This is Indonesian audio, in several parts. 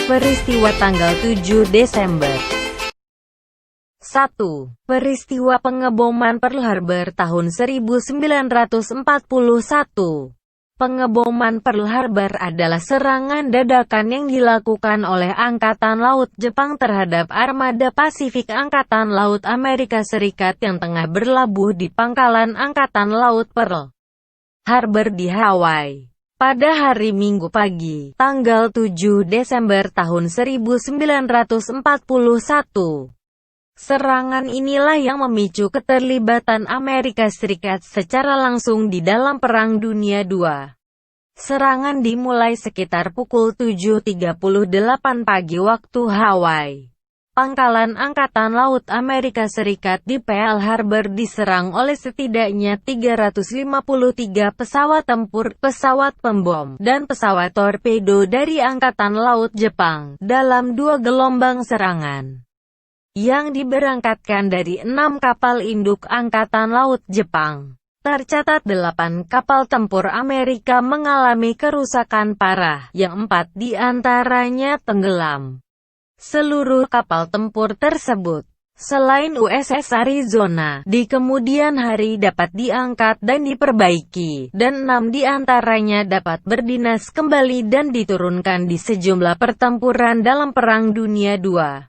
Peristiwa tanggal 7 Desember 1. Peristiwa pengeboman Pearl Harbor tahun 1941. Pengeboman Pearl Harbor adalah serangan dadakan yang dilakukan oleh Angkatan Laut Jepang terhadap armada Pasifik Angkatan Laut Amerika Serikat yang tengah berlabuh di pangkalan Angkatan Laut Pearl Harbor di Hawaii. Pada hari Minggu pagi, tanggal 7 Desember tahun 1941. Serangan inilah yang memicu keterlibatan Amerika Serikat secara langsung di dalam Perang Dunia II. Serangan dimulai sekitar pukul 7.38 pagi waktu Hawaii. Pangkalan Angkatan Laut Amerika Serikat di Pearl Harbor diserang oleh setidaknya 353 pesawat tempur, pesawat pembom, dan pesawat torpedo dari Angkatan Laut Jepang, dalam 2 gelombang serangan yang diberangkatkan dari 6 kapal induk Angkatan Laut Jepang. Tercatat 8 kapal tempur Amerika mengalami kerusakan parah, yang 4 diantaranya tenggelam. Seluruh kapal tempur tersebut, selain USS Arizona, di kemudian hari dapat diangkat dan diperbaiki, dan 6 diantaranya dapat berdinas kembali dan diturunkan di sejumlah pertempuran dalam Perang Dunia II.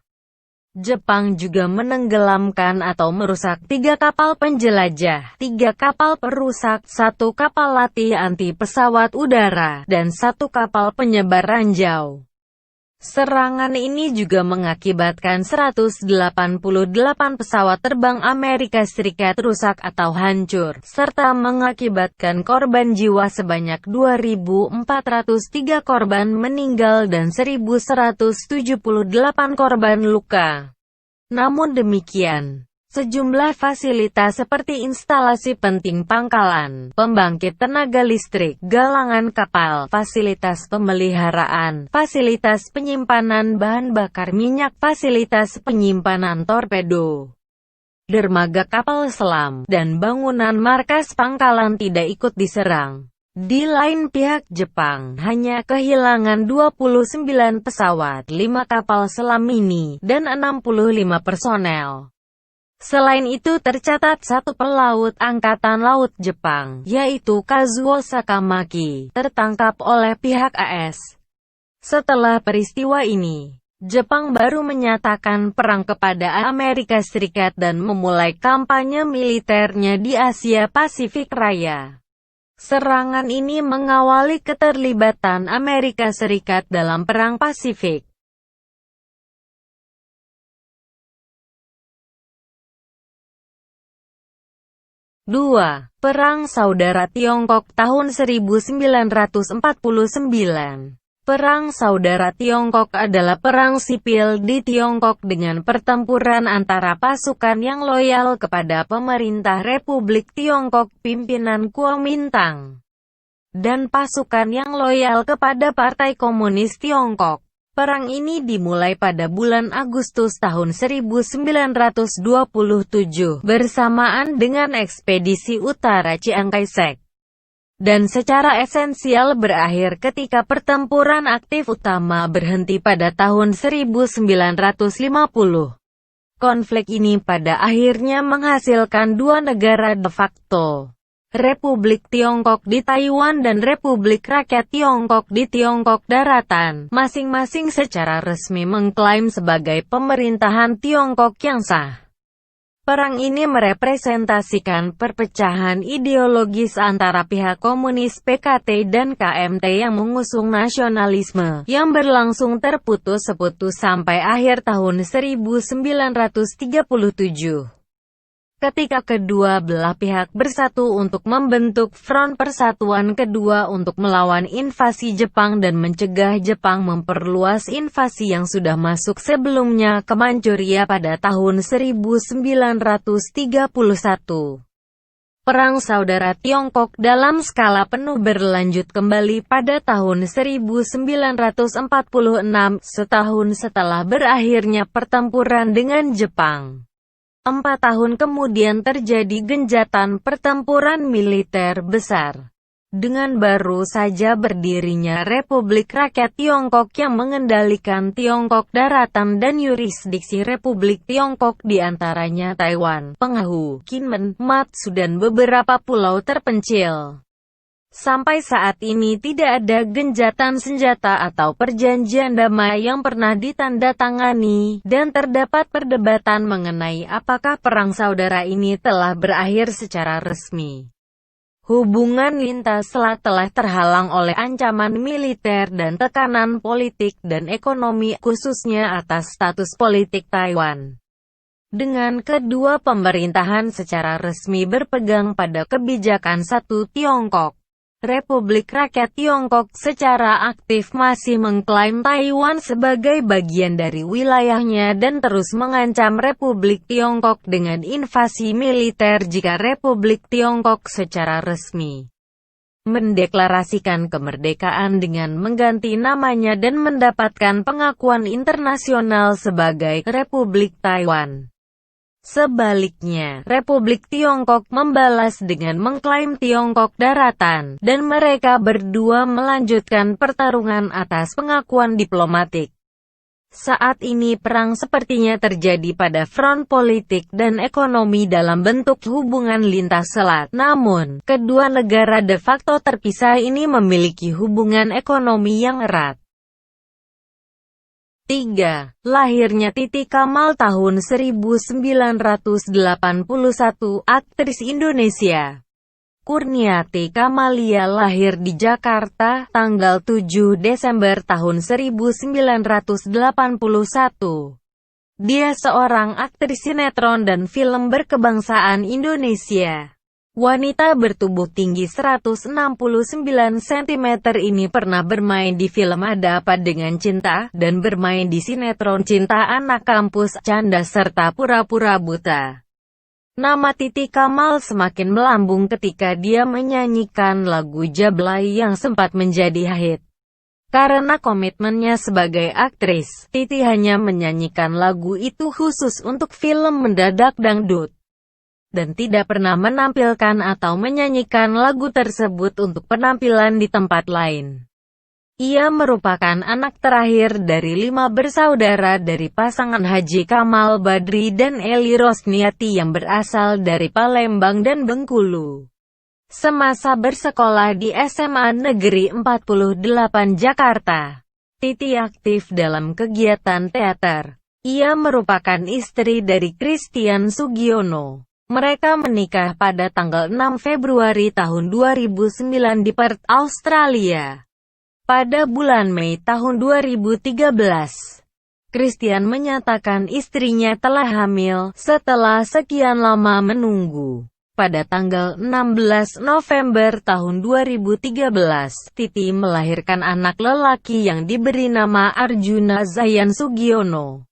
Jepang juga menenggelamkan atau merusak 3 kapal penjelajah, 3 kapal perusak, 1 kapal latih anti pesawat udara, dan 1 kapal penyebar ranjau. Serangan ini juga mengakibatkan 188 pesawat terbang Amerika Serikat rusak atau hancur, serta mengakibatkan korban jiwa sebanyak 2.403 korban meninggal dan 1.178 korban luka. Namun demikian, sejumlah fasilitas seperti instalasi penting pangkalan, pembangkit tenaga listrik, galangan kapal, fasilitas pemeliharaan, fasilitas penyimpanan bahan bakar minyak, fasilitas penyimpanan torpedo, dermaga kapal selam, dan bangunan markas pangkalan tidak ikut diserang. Di lain pihak, Jepang hanya kehilangan 29 pesawat, 5 kapal selam mini, dan 65 personel. Selain itu tercatat 1 pelaut Angkatan Laut Jepang, yaitu Kazuo Sakamaki, tertangkap oleh pihak AS. Setelah peristiwa ini, Jepang baru menyatakan perang kepada Amerika Serikat dan memulai kampanye militernya di Asia Pasifik Raya. Serangan ini mengawali keterlibatan Amerika Serikat dalam Perang Pasifik. 2. Perang Saudara Tiongkok tahun 1949. Perang Saudara Tiongkok adalah perang sipil di Tiongkok dengan pertempuran antara pasukan yang loyal kepada pemerintah Republik Tiongkok pimpinan Kuomintang dan pasukan yang loyal kepada Partai Komunis Tiongkok. Perang ini dimulai pada bulan Agustus tahun 1927 bersamaan dengan ekspedisi utara Chiang Kai-shek. Dan secara esensial berakhir ketika pertempuran aktif utama berhenti pada tahun 1950. Konflik ini pada akhirnya menghasilkan 2 negara de facto, Republik Tiongkok di Taiwan dan Republik Rakyat Tiongkok di Tiongkok Daratan, masing-masing secara resmi mengklaim sebagai pemerintahan Tiongkok yang sah. Perang ini merepresentasikan perpecahan ideologis antara pihak komunis PKT dan KMT yang mengusung nasionalisme, yang berlangsung terputus-putus sampai akhir tahun 1937. Ketika kedua belah pihak bersatu untuk membentuk Front Persatuan Kedua untuk melawan invasi Jepang dan mencegah Jepang memperluas invasi yang sudah masuk sebelumnya ke Manchuria pada tahun 1931. Perang Saudara Tiongkok dalam skala penuh berlanjut kembali pada tahun 1946, setahun setelah berakhirnya pertempuran dengan Jepang. 4 tahun kemudian terjadi genjatan pertempuran militer besar Dengan baru saja berdirinya Republik Rakyat Tiongkok yang mengendalikan Tiongkok daratan dan yurisdiksi Republik Tiongkok diantaranya Taiwan, Penghu, Kinmen, Matsu dan beberapa pulau terpencil. Sampai saat ini tidak ada gencatan senjata atau perjanjian damai yang pernah ditandatangani, dan terdapat perdebatan mengenai apakah perang saudara ini telah berakhir secara resmi. Hubungan lintas selat telah terhalang oleh ancaman militer dan tekanan politik dan ekonomi, khususnya atas status politik Taiwan. Dengan kedua pemerintahan secara resmi berpegang pada kebijakan satu Tiongkok, Republik Rakyat Tiongkok secara aktif masih mengklaim Taiwan sebagai bagian dari wilayahnya dan terus mengancam Republik Tiongkok dengan invasi militer jika Republik Tiongkok secara resmi mendeklarasikan kemerdekaan dengan mengganti namanya dan mendapatkan pengakuan internasional sebagai Republik Taiwan. Sebaliknya, Republik Tiongkok membalas dengan mengklaim Tiongkok daratan, dan mereka berdua melanjutkan pertarungan atas pengakuan diplomatik. Saat ini perang sepertinya terjadi pada front politik dan ekonomi dalam bentuk hubungan lintas selat. Namun, kedua negara de facto terpisah ini memiliki hubungan ekonomi yang erat. 3. Lahirnya Titi Kamal tahun 1981, aktris Indonesia. Kurniati Kamalia lahir di Jakarta, tanggal 7 Desember tahun 1981. Dia seorang aktris sinetron dan film berkebangsaan Indonesia. Wanita bertubuh tinggi 169 cm ini pernah bermain di film Ada Apa Dengan Cinta, dan bermain di sinetron Cinta Anak Kampus, Canda serta Pura-Pura Buta. Nama Titi Kamal semakin melambung ketika dia menyanyikan lagu Jablay yang sempat menjadi hit. Karena komitmennya sebagai aktris, Titi hanya menyanyikan lagu itu khusus untuk film Mendadak Dangdut, dan tidak pernah menampilkan atau menyanyikan lagu tersebut untuk penampilan di tempat lain. Ia merupakan anak terakhir dari 5 bersaudara dari pasangan Haji Kamal Badri dan Eli Rosniati yang berasal dari Palembang dan Bengkulu. Semasa bersekolah di SMA Negeri 48 Jakarta, Titi aktif dalam kegiatan teater. Ia merupakan istri dari Christian Sugiono. Mereka menikah pada tanggal 6 Februari tahun 2009 di Perth, Australia. Pada bulan Mei tahun 2013, Christian menyatakan istrinya telah hamil setelah sekian lama menunggu. Pada tanggal 16 November tahun 2013, Titi melahirkan anak lelaki yang diberi nama Arjuna Zayan Sugiono.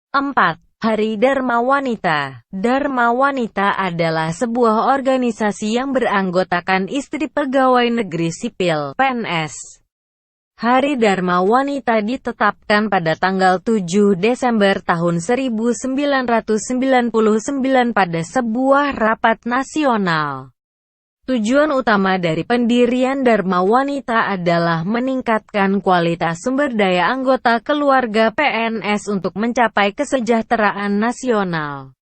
4. Hari Dharma Wanita. Dharma Wanita adalah sebuah organisasi yang beranggotakan istri pegawai negeri sipil (PNS). Hari Dharma Wanita ditetapkan pada tanggal 7 Desember tahun 1999 pada sebuah rapat nasional. Tujuan utama dari pendirian Dharma Wanita adalah meningkatkan kualitas sumber daya anggota keluarga PNS untuk mencapai kesejahteraan nasional.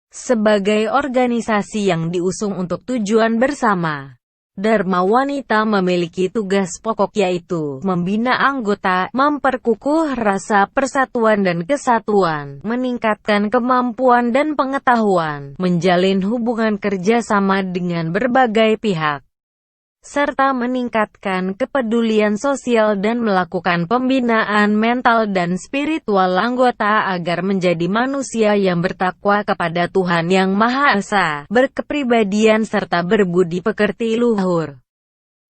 Sebagai organisasi yang diusung untuk tujuan bersama, Dharma Wanita memiliki tugas pokok yaitu membina anggota, memperkukuh rasa persatuan dan kesatuan, meningkatkan kemampuan dan pengetahuan, menjalin hubungan kerjasama dengan berbagai pihak, serta meningkatkan kepedulian sosial dan melakukan pembinaan mental dan spiritual anggota agar menjadi manusia yang bertakwa kepada Tuhan Yang Maha Esa, berkepribadian serta berbudi pekerti luhur.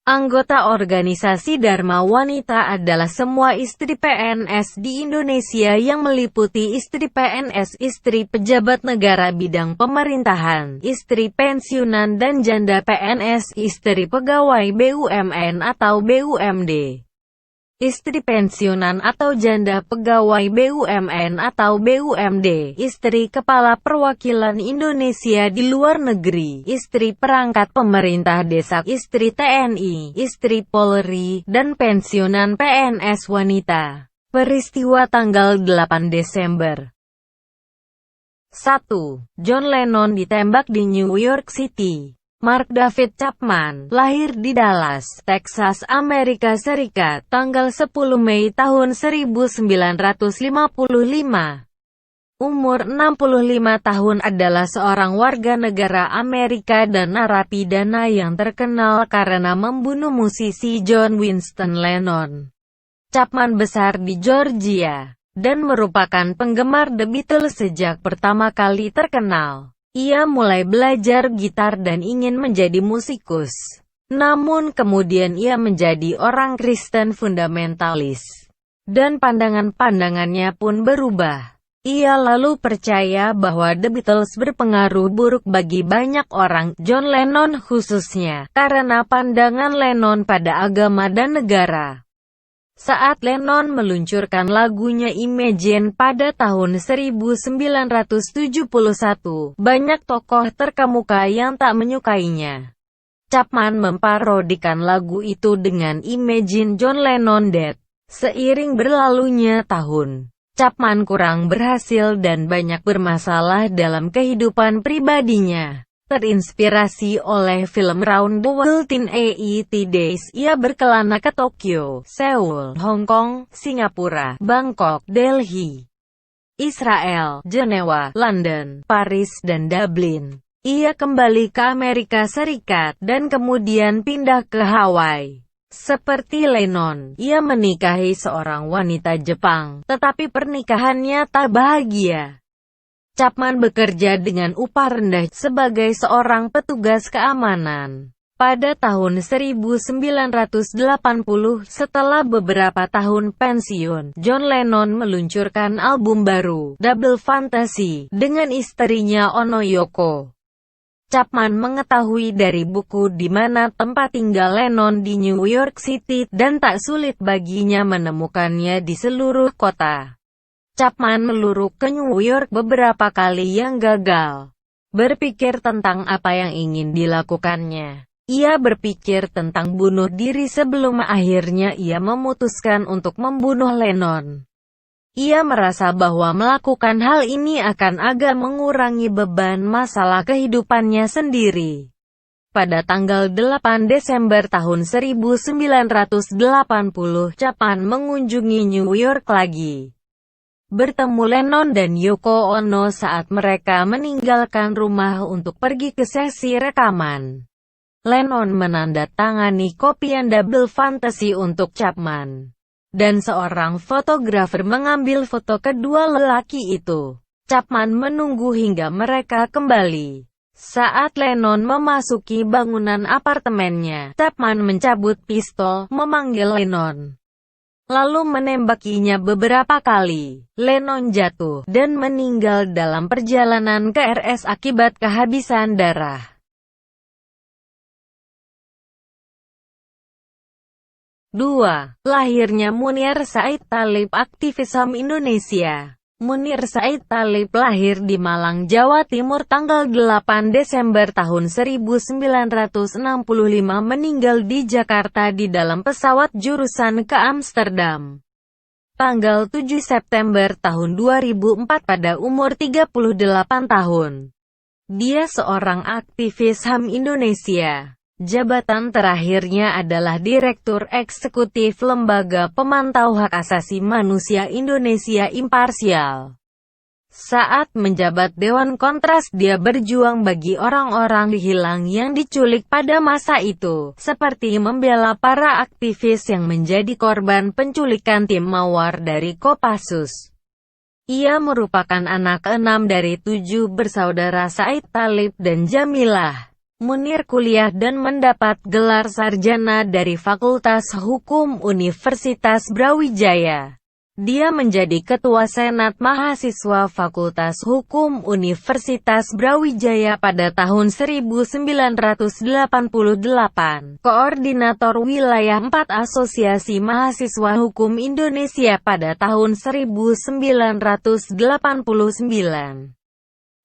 Anggota organisasi Dharma Wanita adalah semua istri PNS di Indonesia yang meliputi istri PNS, istri pejabat negara bidang pemerintahan, istri pensiunan dan janda PNS, istri pegawai BUMN atau BUMD. istri pensiunan atau janda pegawai BUMN atau BUMD, istri kepala perwakilan Indonesia di luar negeri, istri perangkat pemerintah desa, istri TNI, istri Polri, dan pensiunan PNS wanita. Peristiwa tanggal 8 Desember 1. John Lennon ditembak di New York City. Mark David Chapman, lahir di Dallas, Texas, Amerika Serikat, tanggal 10 Mei tahun 1955. Umur 65 tahun, adalah seorang warga negara Amerika dan narapidana yang terkenal karena membunuh musisi John Winston Lennon. Chapman besar di Georgia, dan merupakan penggemar The Beatles sejak pertama kali terkenal. Ia mulai belajar gitar dan ingin menjadi musikus. Namun kemudian ia menjadi orang Kristen fundamentalis. Dan pandangan-pandangannya pun berubah. Ia lalu percaya bahwa The Beatles berpengaruh buruk bagi banyak orang, John Lennon khususnya, karena pandangan Lennon pada agama dan negara. Saat Lennon meluncurkan lagunya Imagine pada tahun 1971, banyak tokoh terkemuka yang tak menyukainya. Chapman memparodikan lagu itu dengan Imagine John Lennon Dead. Seiring berlalunya tahun, Chapman kurang berhasil dan banyak bermasalah dalam kehidupan pribadinya. Terinspirasi oleh film Round the World in 80 Days, ia berkelana ke Tokyo, Seoul, Hong Kong, Singapura, Bangkok, Delhi, Israel, Jenewa, London, Paris, dan Dublin. Ia kembali ke Amerika Serikat, dan kemudian pindah ke Hawaii. Seperti Lennon, ia menikahi seorang wanita Jepang, tetapi pernikahannya tak bahagia. Chapman bekerja dengan upah rendah sebagai seorang petugas keamanan. Pada tahun 1980, setelah beberapa tahun pensiun, John Lennon meluncurkan album baru, Double Fantasy, dengan istrinya Ono Yoko. Chapman mengetahui dari buku di mana tempat tinggal Lennon di New York City, dan tak sulit baginya menemukannya di seluruh kota. Chapman meluruk ke New York beberapa kali yang gagal. Berpikir tentang apa yang ingin dilakukannya. Ia berpikir tentang bunuh diri sebelum akhirnya ia memutuskan untuk membunuh Lennon. Ia merasa bahwa melakukan hal ini akan agak mengurangi beban masalah kehidupannya sendiri. Pada tanggal 8 Desember tahun 1980, Chapman mengunjungi New York lagi. Bertemu Lennon dan Yoko Ono saat mereka meninggalkan rumah untuk pergi ke sesi rekaman. Lennon menandatangani kopian Double Fantasy untuk Chapman. Dan seorang fotografer mengambil foto kedua lelaki itu. Chapman menunggu hingga mereka kembali. Saat Lennon memasuki bangunan apartemennya, Chapman mencabut pistol, memanggil Lennon, lalu menembakinya beberapa kali. Lennon jatuh, dan meninggal dalam perjalanan ke RS akibat kehabisan darah. 2. Lahirnya Munir Said Thalib, aktivis HAM Indonesia. Munir Said Thalib lahir di Malang, Jawa Timur tanggal 8 Desember tahun 1965, meninggal di Jakarta di dalam pesawat jurusan ke Amsterdam. Tanggal 7 September tahun 2004 pada umur 38 tahun. Dia seorang aktivis HAM Indonesia. Jabatan terakhirnya adalah Direktur Eksekutif Lembaga Pemantau Hak Asasi Manusia Indonesia Imparsial. Saat menjabat Dewan Kontras, dia berjuang bagi orang-orang hilang yang diculik pada masa itu, seperti membela para aktivis yang menjadi korban penculikan tim Mawar dari Kopassus. Ia merupakan anak keenam dari 7 bersaudara Said Thalib dan Jamilah. Munir kuliah dan mendapat gelar sarjana dari Fakultas Hukum Universitas Brawijaya. Dia menjadi Ketua Senat Mahasiswa Fakultas Hukum Universitas Brawijaya pada tahun 1988, Koordinator Wilayah 4 Asosiasi Mahasiswa Hukum Indonesia pada tahun 1989.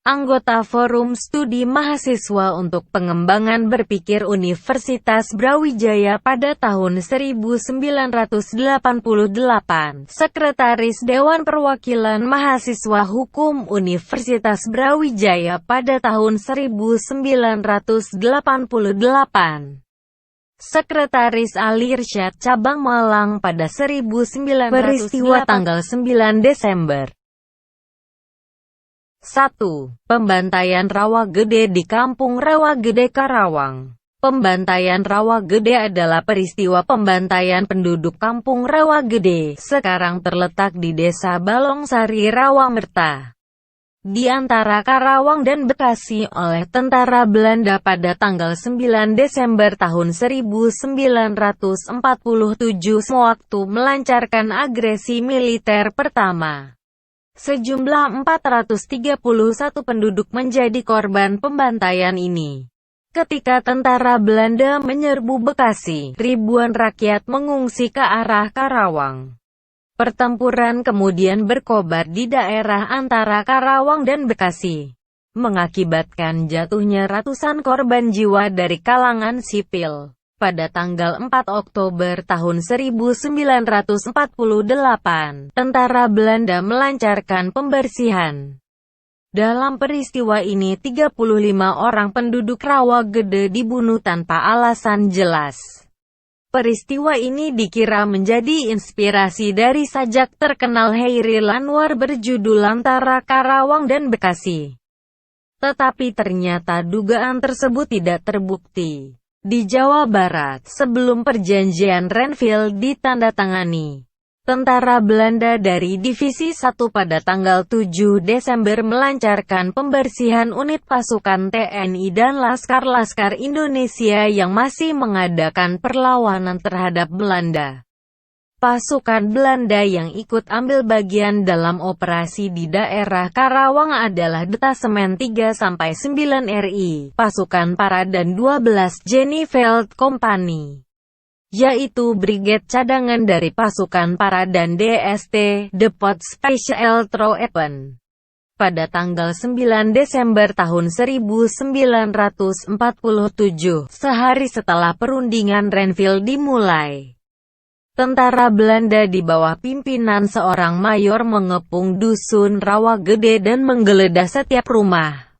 Anggota Forum Studi Mahasiswa untuk Pengembangan Berpikir Universitas Brawijaya pada tahun 1988, Sekretaris Dewan Perwakilan Mahasiswa Hukum Universitas Brawijaya pada tahun 1988. Sekretaris Ali Irsyad Cabang Malang pada 1988. Peristiwa tanggal 9 Desember 1. Pembantaian Rawa Gede di Kampung Rawa Gede, Karawang. Pembantaian Rawa Gede adalah peristiwa pembantaian penduduk Kampung Rawa Gede, sekarang terletak di Desa Balongsari, Rawamerta, di antara Karawang dan Bekasi oleh tentara Belanda pada tanggal 9 Desember tahun 1947 sewaktu melancarkan agresi militer pertama. Sejumlah 431 penduduk menjadi korban pembantaian ini. Ketika tentara Belanda menyerbu Bekasi, ribuan rakyat mengungsi ke arah Karawang. Pertempuran kemudian berkobar di daerah antara Karawang dan Bekasi, mengakibatkan jatuhnya ratusan korban jiwa dari kalangan sipil. Pada tanggal 4 Oktober tahun 1948, tentara Belanda melancarkan pembersihan. Dalam peristiwa ini 35 orang penduduk Rawa Gede dibunuh tanpa alasan jelas. Peristiwa ini dikira menjadi inspirasi dari sajak terkenal Hairil Anwar berjudul Antara Karawang dan Bekasi. Tetapi ternyata dugaan tersebut tidak terbukti. Di Jawa Barat, sebelum perjanjian Renville ditandatangani, tentara Belanda dari Divisi 1 pada tanggal 7 Desember melancarkan pembersihan unit pasukan TNI dan laskar-laskar Indonesia yang masih mengadakan perlawanan terhadap Belanda. Pasukan Belanda yang ikut ambil bagian dalam operasi di daerah Karawang adalah Detasemen 3-9 RI, Pasukan Para dan 12 Jennieveld Company, yaitu Brigade Cadangan dari Pasukan Para dan DST, Depot Special Troepen. Pada tanggal 9 Desember tahun 1947, sehari setelah perundingan Renville dimulai, tentara Belanda di bawah pimpinan seorang mayor mengepung dusun Rawa Gede dan menggeledah setiap rumah.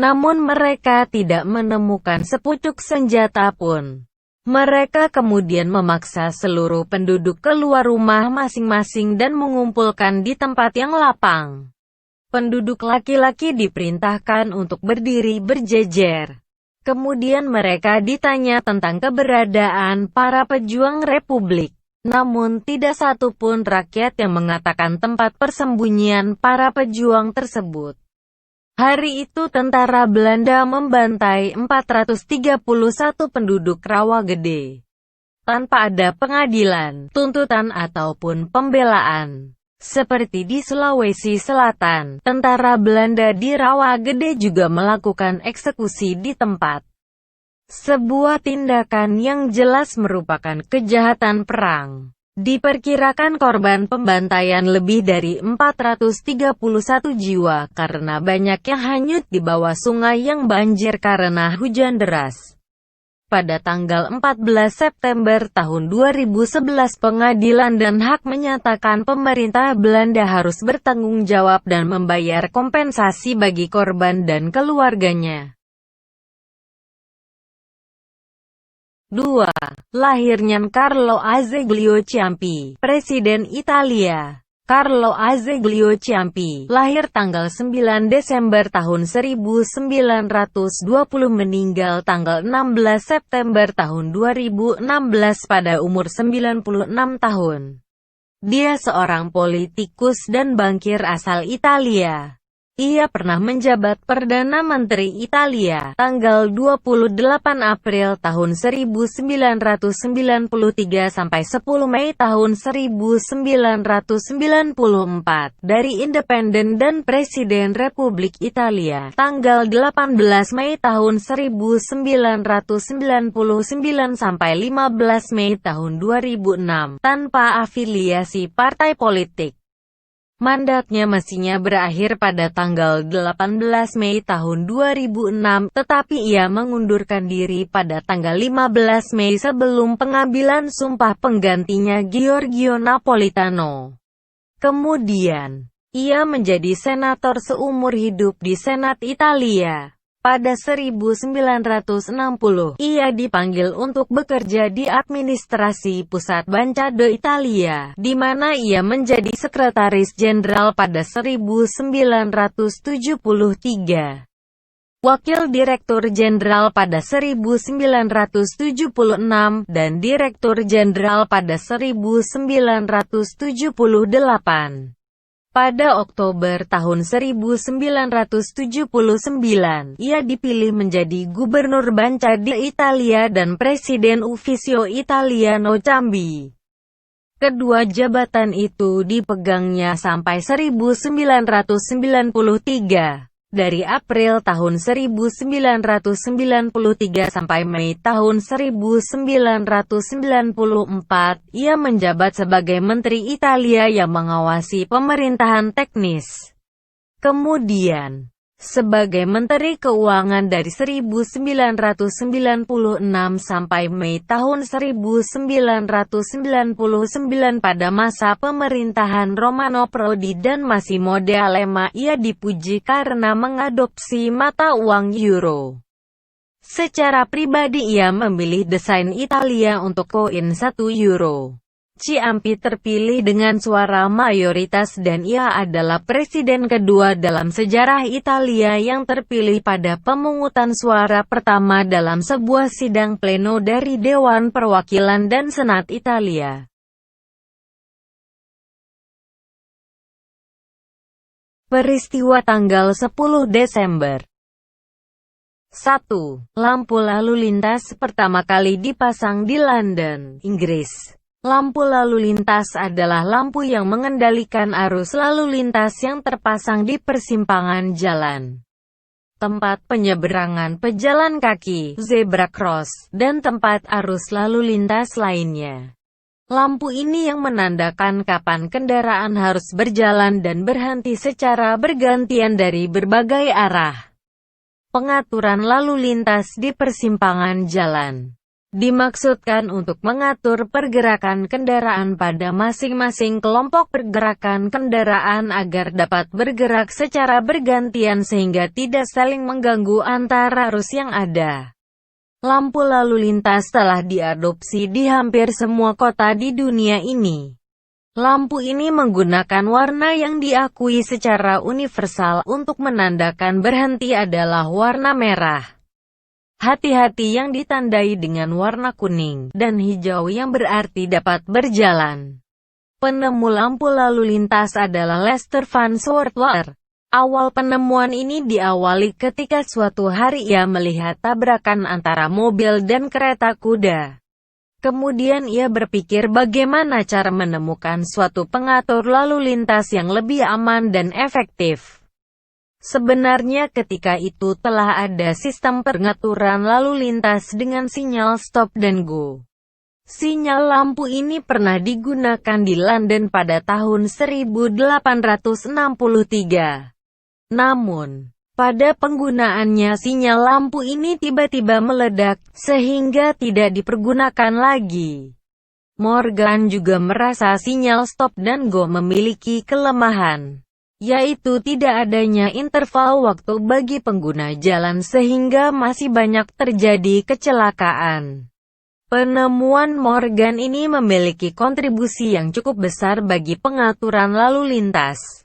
Namun mereka tidak menemukan sepucuk senjata pun. Mereka kemudian memaksa seluruh penduduk keluar rumah masing-masing dan mengumpulkan di tempat yang lapang. Penduduk laki-laki diperintahkan untuk berdiri berjejer. Kemudian mereka ditanya tentang keberadaan para pejuang Republik. Namun tidak satu pun rakyat yang mengatakan tempat persembunyian para pejuang tersebut. Hari itu tentara Belanda membantai 431 penduduk Rawa Gede, tanpa ada pengadilan, tuntutan ataupun pembelaan. Seperti di Sulawesi Selatan, tentara Belanda di Rawa Gede juga melakukan eksekusi di tempat. Sebuah tindakan yang jelas merupakan kejahatan perang. Diperkirakan korban pembantaian lebih dari 431 jiwa karena banyak yang hanyut di bawah sungai yang banjir karena hujan deras. Pada tanggal 14 September tahun 2011, Pengadilan Dan Hak menyatakan pemerintah Belanda harus bertanggung jawab dan membayar kompensasi bagi korban dan keluarganya. 2. Lahirnya Carlo Azeglio Ciampi, Presiden Italia. Carlo Azeglio Ciampi, lahir tanggal 9 Desember tahun 1920 meninggal tanggal 16 September tahun 2016 pada umur 96 tahun. Dia seorang politikus dan bankir asal Italia. Ia pernah menjabat Perdana Menteri Italia, tanggal 28 April tahun 1993 sampai 10 Mei tahun 1994, dari Independen dan Presiden Republik Italia, tanggal 18 Mei tahun 1999 sampai 15 Mei tahun 2006, tanpa afiliasi partai politik. Mandatnya mestinya berakhir pada tanggal 18 Mei tahun 2006, tetapi ia mengundurkan diri pada tanggal 15 Mei sebelum pengambilan sumpah penggantinya Giorgio Napolitano. Kemudian, ia menjadi senator seumur hidup di Senat Italia. Pada 1960, ia dipanggil untuk bekerja di administrasi pusat Banca d'Italia, di mana ia menjadi sekretaris jenderal pada 1973. Wakil Direktur Jenderal pada 1976, dan Direktur Jenderal pada 1978. Pada Oktober tahun 1979, ia dipilih menjadi Gubernur Banca d'Italia dan Presiden Ufficio Italiano Cambi. Kedua jabatan itu dipegangnya sampai 1993. Dari April tahun 1993 sampai Mei tahun 1994, ia menjabat sebagai Menteri Italia yang mengawasi pemerintahan teknis. Kemudian, sebagai Menteri Keuangan dari 1996 sampai Mei tahun 1999 pada masa pemerintahan Romano Prodi dan Massimo D'Alema, ia dipuji karena mengadopsi mata uang euro. Secara pribadi ia memilih desain Italia untuk koin 1 euro. Ciampi terpilih dengan suara mayoritas dan ia adalah presiden kedua dalam sejarah Italia yang terpilih pada pemungutan suara pertama dalam sebuah sidang pleno dari Dewan Perwakilan dan Senat Italia. Peristiwa tanggal 10 Desember 1. Lampu lalu lintas pertama kali dipasang di London, Inggris. Lampu lalu lintas adalah lampu yang mengendalikan arus lalu lintas yang terpasang di persimpangan jalan, tempat penyeberangan pejalan kaki, zebra cross, dan tempat arus lalu lintas lainnya. Lampu ini yang menandakan kapan kendaraan harus berjalan dan berhenti secara bergantian dari berbagai arah. Pengaturan lalu lintas di persimpangan jalan dimaksudkan untuk mengatur pergerakan kendaraan pada masing-masing kelompok pergerakan kendaraan agar dapat bergerak secara bergantian sehingga tidak saling mengganggu antara arus yang ada. Lampu lalu lintas telah diadopsi di hampir semua kota di dunia ini. Lampu ini menggunakan warna yang diakui secara universal untuk menandakan berhenti adalah warna merah. Hati-hati yang ditandai dengan warna kuning, dan hijau yang berarti dapat berjalan. Penemu lampu lalu lintas adalah Lester Van Swartwater. Awal penemuan ini diawali ketika suatu hari ia melihat tabrakan antara mobil dan kereta kuda. Kemudian ia berpikir bagaimana cara menemukan suatu pengatur lalu lintas yang lebih aman dan efektif. Sebenarnya ketika itu telah ada sistem pengaturan lalu lintas dengan sinyal stop dan go. Sinyal lampu ini pernah digunakan di London pada tahun 1863. Namun, pada penggunaannya sinyal lampu ini tiba-tiba meledak, sehingga tidak dipergunakan lagi. Morgan juga merasa sinyal stop dan go memiliki kelemahan, yaitu tidak adanya interval waktu bagi pengguna jalan sehingga masih banyak terjadi kecelakaan. Penemuan Morgan ini memiliki kontribusi yang cukup besar bagi pengaturan lalu lintas.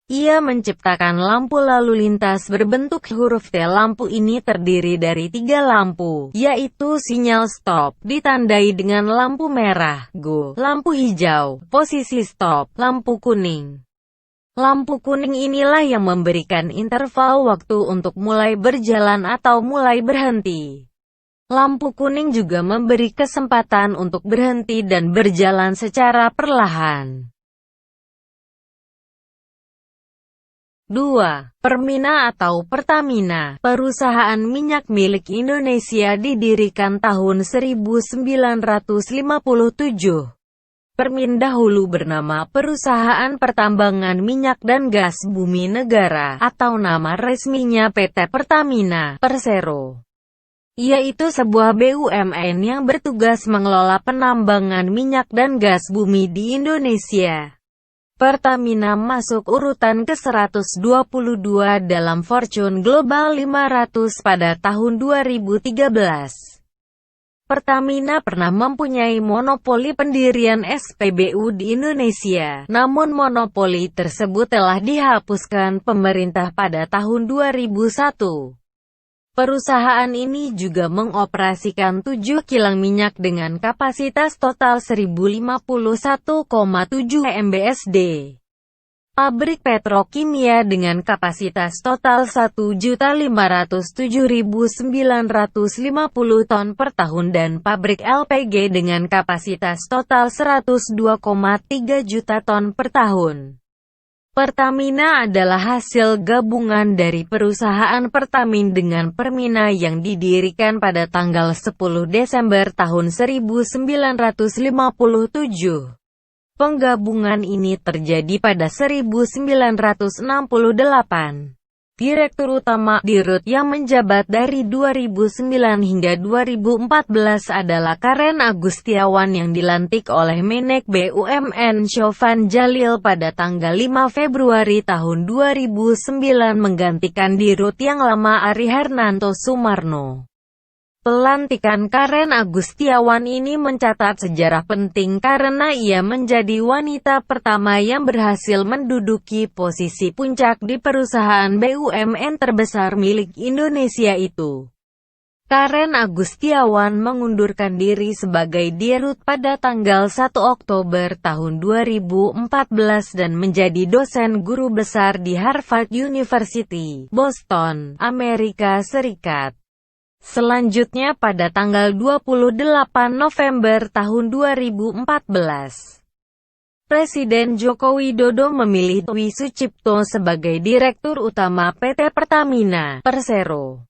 Ia menciptakan lampu lalu lintas berbentuk huruf T. Lampu ini terdiri dari 3 lampu, yaitu sinyal stop, ditandai dengan lampu merah, go, lampu hijau, posisi stop, lampu kuning. Lampu kuning inilah yang memberikan interval waktu untuk mulai berjalan atau mulai berhenti. Lampu kuning juga memberi kesempatan untuk berhenti dan berjalan secara perlahan. 2. Permina atau Pertamina, perusahaan minyak milik Indonesia didirikan tahun 1957. Permin dahulu bernama Perusahaan Pertambangan Minyak dan Gas Bumi Negara, atau nama resminya PT Pertamina Persero, yaitu sebuah BUMN yang bertugas mengelola penambangan minyak dan gas bumi di Indonesia. Pertamina masuk urutan ke-122 dalam Fortune Global 500 pada tahun 2013. Pertamina pernah mempunyai monopoli pendirian SPBU di Indonesia, namun monopoli tersebut telah dihapuskan pemerintah pada tahun 2001. Perusahaan ini juga mengoperasikan 7 kilang minyak dengan kapasitas total 1051,7 MBSD. Pabrik petrokimia dengan kapasitas total 1.507.950 ton per tahun dan pabrik LPG dengan kapasitas total 102,3 juta ton per tahun. Pertamina adalah hasil gabungan dari perusahaan Pertamina dengan Permina yang didirikan pada tanggal 10 Desember tahun 1957. Penggabungan ini terjadi pada 1968. Direktur Utama Dirut yang menjabat dari 2009 hingga 2014 adalah Karen Agustiawan yang dilantik oleh Menek BUMN Syofan Jalil pada tanggal 5 Februari tahun 2009 menggantikan Dirut yang lama Ari Hernanto Sumarno. Pelantikan Karen Agustiawan ini mencatat sejarah penting karena ia menjadi wanita pertama yang berhasil menduduki posisi puncak di perusahaan BUMN terbesar milik Indonesia itu. Karen Agustiawan mengundurkan diri sebagai Dirut pada tanggal 1 Oktober tahun 2014 dan menjadi dosen guru besar di Harvard University, Boston, Amerika Serikat. Selanjutnya pada tanggal 28 November tahun 2014, Presiden Joko Widodo memilih Dwi Sucipto sebagai Direktur Utama PT Pertamina Persero.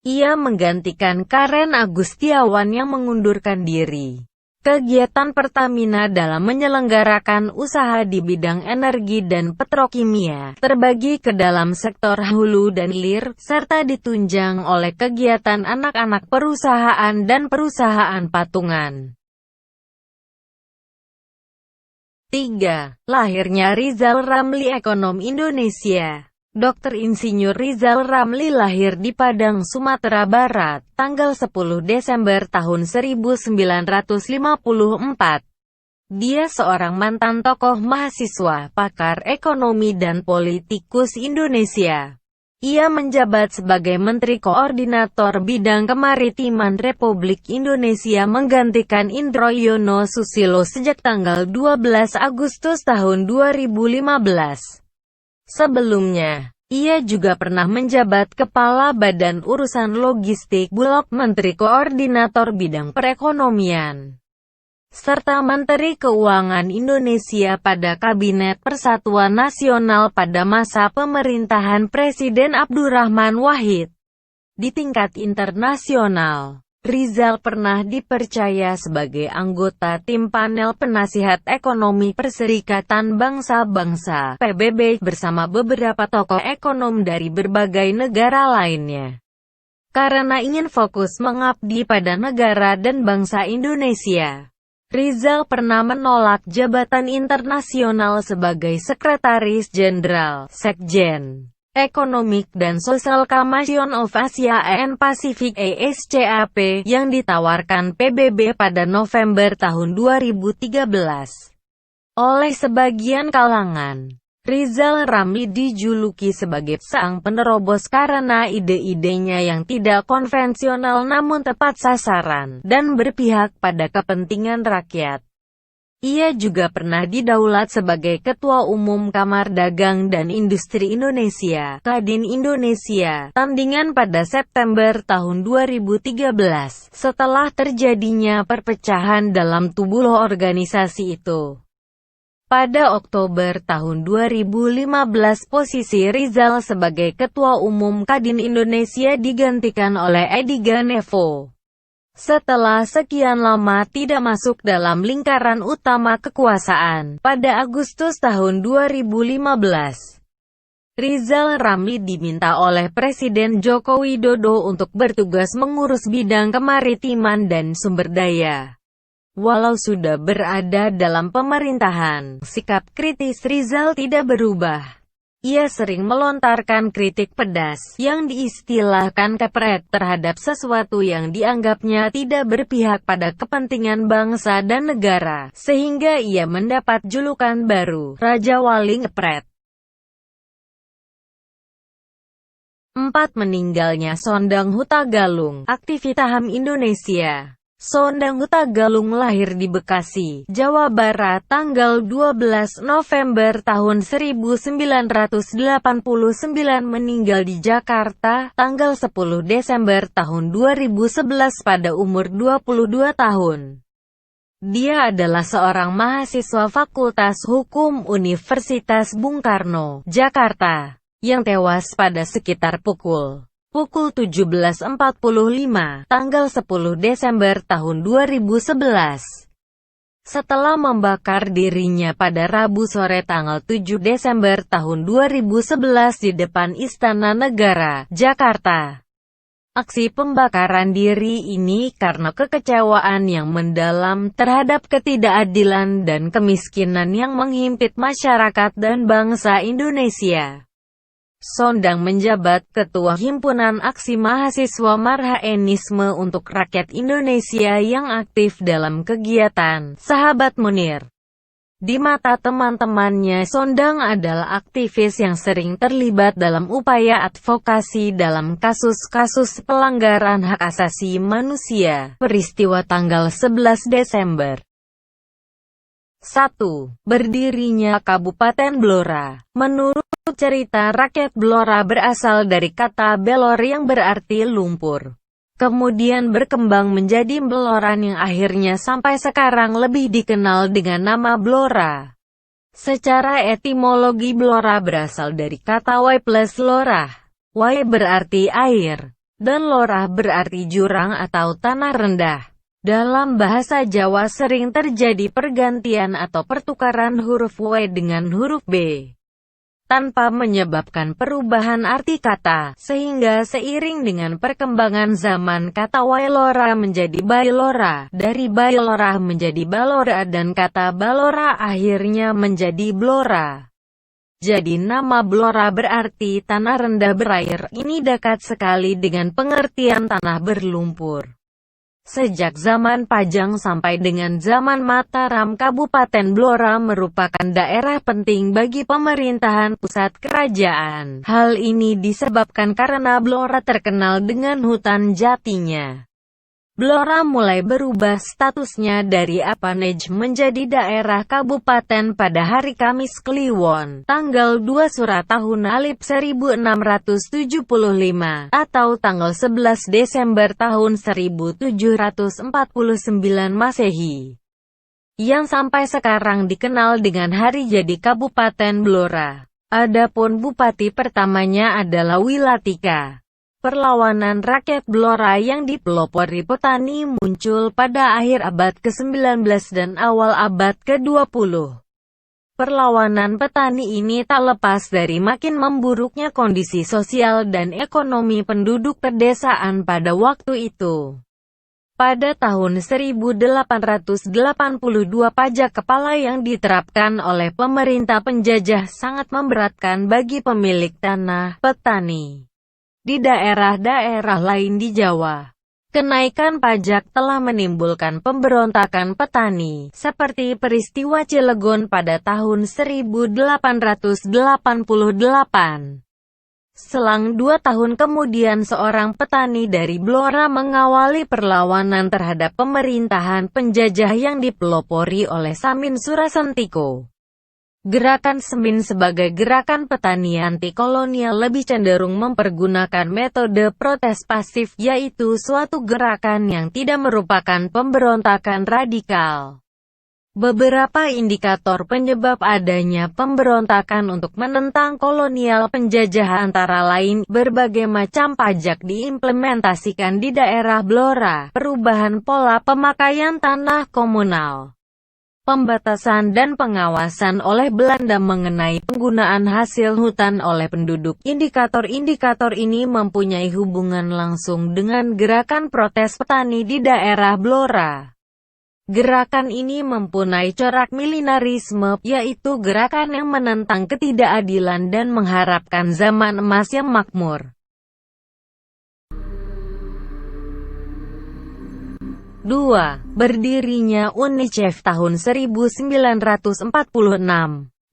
Ia menggantikan Karen Agustiawan yang mengundurkan diri. Kegiatan Pertamina dalam menyelenggarakan usaha di bidang energi dan petrokimia terbagi ke dalam sektor hulu dan hilir, serta ditunjang oleh kegiatan anak-anak perusahaan dan perusahaan patungan. 3. Lahirnya Rizal Ramli, ekonom Indonesia. Dr. Insinyur Rizal Ramli lahir di Padang, Sumatera Barat, tanggal 10 Desember tahun 1954. Dia seorang mantan tokoh mahasiswa, pakar ekonomi dan politikus Indonesia. Ia menjabat sebagai Menteri Koordinator Bidang Kemaritiman Republik Indonesia menggantikan Indro Yono Susilo sejak tanggal 12 Agustus tahun 2015. Sebelumnya, ia juga pernah menjabat Kepala Badan Urusan Logistik Bulog, Menteri Koordinator Bidang Perekonomian, serta Menteri Keuangan Indonesia pada Kabinet Persatuan Nasional pada masa pemerintahan Presiden Abdurrahman Wahid. Di tingkat internasional, Rizal pernah dipercaya sebagai anggota tim panel penasihat ekonomi Perserikatan Bangsa-Bangsa (PBB) bersama beberapa tokoh ekonom dari berbagai negara lainnya. Karena ingin fokus mengabdi pada negara dan bangsa Indonesia, Rizal pernah menolak jabatan internasional sebagai Sekretaris Jenderal (Sekjen) Economic dan Social Commission of Asia and Pacific (ESCAP) yang ditawarkan PBB pada November tahun 2013. Oleh sebagian kalangan, Rizal Ramli dijuluki sebagai sang penerobos karena ide-idenya yang tidak konvensional namun tepat sasaran, dan berpihak pada kepentingan rakyat. Ia juga pernah didaulat sebagai Ketua Umum Kamar Dagang dan Industri Indonesia, Kadin Indonesia, tandingan pada September tahun 2013, setelah terjadinya perpecahan dalam tubuh organisasi itu. Pada Oktober tahun 2015 posisi Rizal sebagai Ketua Umum Kadin Indonesia digantikan oleh Edi Ganevo. Setelah sekian lama tidak masuk dalam lingkaran utama kekuasaan, pada Agustus tahun 2015, Rizal Ramli diminta oleh Presiden Joko Widodo untuk bertugas mengurus bidang kemaritiman dan sumber daya. Walau sudah berada dalam pemerintahan, sikap kritis Rizal tidak berubah. Ia sering melontarkan kritik pedas, yang diistilahkan kepret, terhadap sesuatu yang dianggapnya tidak berpihak pada kepentingan bangsa dan negara, sehingga ia mendapat julukan baru, Raja Wali Ngepret. 4. Meninggalnya Sondang Hutagalung, aktivis HAM Indonesia. Sondang Hutagalung lahir di Bekasi, Jawa Barat tanggal 12 November tahun 1989, meninggal di Jakarta, tanggal 10 Desember tahun 2011 pada umur 22 tahun. Dia adalah seorang mahasiswa Fakultas Hukum Universitas Bung Karno, Jakarta, yang tewas pada sekitar pukul 17.45, tanggal 10 Desember tahun 2011. Setelah membakar dirinya pada Rabu sore tanggal 7 Desember tahun 2011 di depan Istana Negara, Jakarta. Aksi pembakaran diri ini karena kekecewaan yang mendalam terhadap ketidakadilan dan kemiskinan yang menghimpit masyarakat dan bangsa Indonesia. Sondang menjabat Ketua Himpunan Aksi Mahasiswa Marhaenisme untuk Rakyat Indonesia yang aktif dalam kegiatan Sahabat Munir. Di mata teman-temannya, Sondang adalah aktivis yang sering terlibat dalam upaya advokasi dalam kasus-kasus pelanggaran hak asasi manusia. Peristiwa tanggal 11 Desember 1. Berdirinya Kabupaten Blora. Menurut cerita rakyat, Blora berasal dari kata belor yang berarti lumpur. Kemudian berkembang menjadi Beloran yang akhirnya sampai sekarang lebih dikenal dengan nama Blora. Secara etimologi Blora berasal dari kata Y plus lorah. Y berarti air, dan lorah berarti jurang atau tanah rendah. Dalam bahasa Jawa sering terjadi pergantian atau pertukaran huruf Y dengan huruf B, tanpa menyebabkan perubahan arti kata, sehingga seiring dengan perkembangan zaman kata Wailora menjadi Bailora, dari Bailora menjadi Balora dan kata Balora akhirnya menjadi Blora. Jadi nama Blora berarti tanah rendah berair. Ini dekat sekali dengan pengertian tanah berlumpur. Sejak zaman Pajang sampai dengan zaman Mataram, Kabupaten Blora merupakan daerah penting bagi pemerintahan pusat kerajaan. Hal ini disebabkan karena Blora terkenal dengan hutan jatinya. Blora mulai berubah statusnya dari apanage menjadi daerah kabupaten pada hari Kamis Kliwon, tanggal 2 Surat tahun Alif 1675, atau tanggal 11 Desember tahun 1749 Masehi, yang sampai sekarang dikenal dengan hari jadi Kabupaten Blora. Adapun bupati pertamanya adalah Wilatika. Perlawanan rakyat Blora yang dipelopori petani muncul pada akhir abad ke-19 dan awal abad ke-20. Perlawanan petani ini tak lepas dari makin memburuknya kondisi sosial dan ekonomi penduduk pedesaan pada waktu itu. Pada tahun 1882 pajak kepala yang diterapkan oleh pemerintah penjajah sangat memberatkan bagi pemilik tanah, petani. Di daerah-daerah lain di Jawa, kenaikan pajak telah menimbulkan pemberontakan petani, seperti peristiwa Cilegon pada tahun 1888. Selang 2 tahun kemudian seorang petani dari Blora mengawali perlawanan terhadap pemerintahan penjajah yang dipelopori oleh Samin Surasantiko. Gerakan Semin sebagai gerakan petani anti-kolonial lebih cenderung mempergunakan metode protes pasif, yaitu suatu gerakan yang tidak merupakan pemberontakan radikal. Beberapa indikator penyebab adanya pemberontakan untuk menentang kolonial penjajah antara lain, berbagai macam pajak diimplementasikan di daerah Blora, perubahan pola pemakaian tanah komunal, pembatasan dan pengawasan oleh Belanda mengenai penggunaan hasil hutan oleh penduduk. Indikator-indikator ini mempunyai hubungan langsung dengan gerakan protes petani di daerah Blora. Gerakan ini mempunyai corak milenarisme, yaitu gerakan yang menentang ketidakadilan dan mengharapkan zaman emas yang makmur. 2. Berdirinya UNICEF tahun 1946.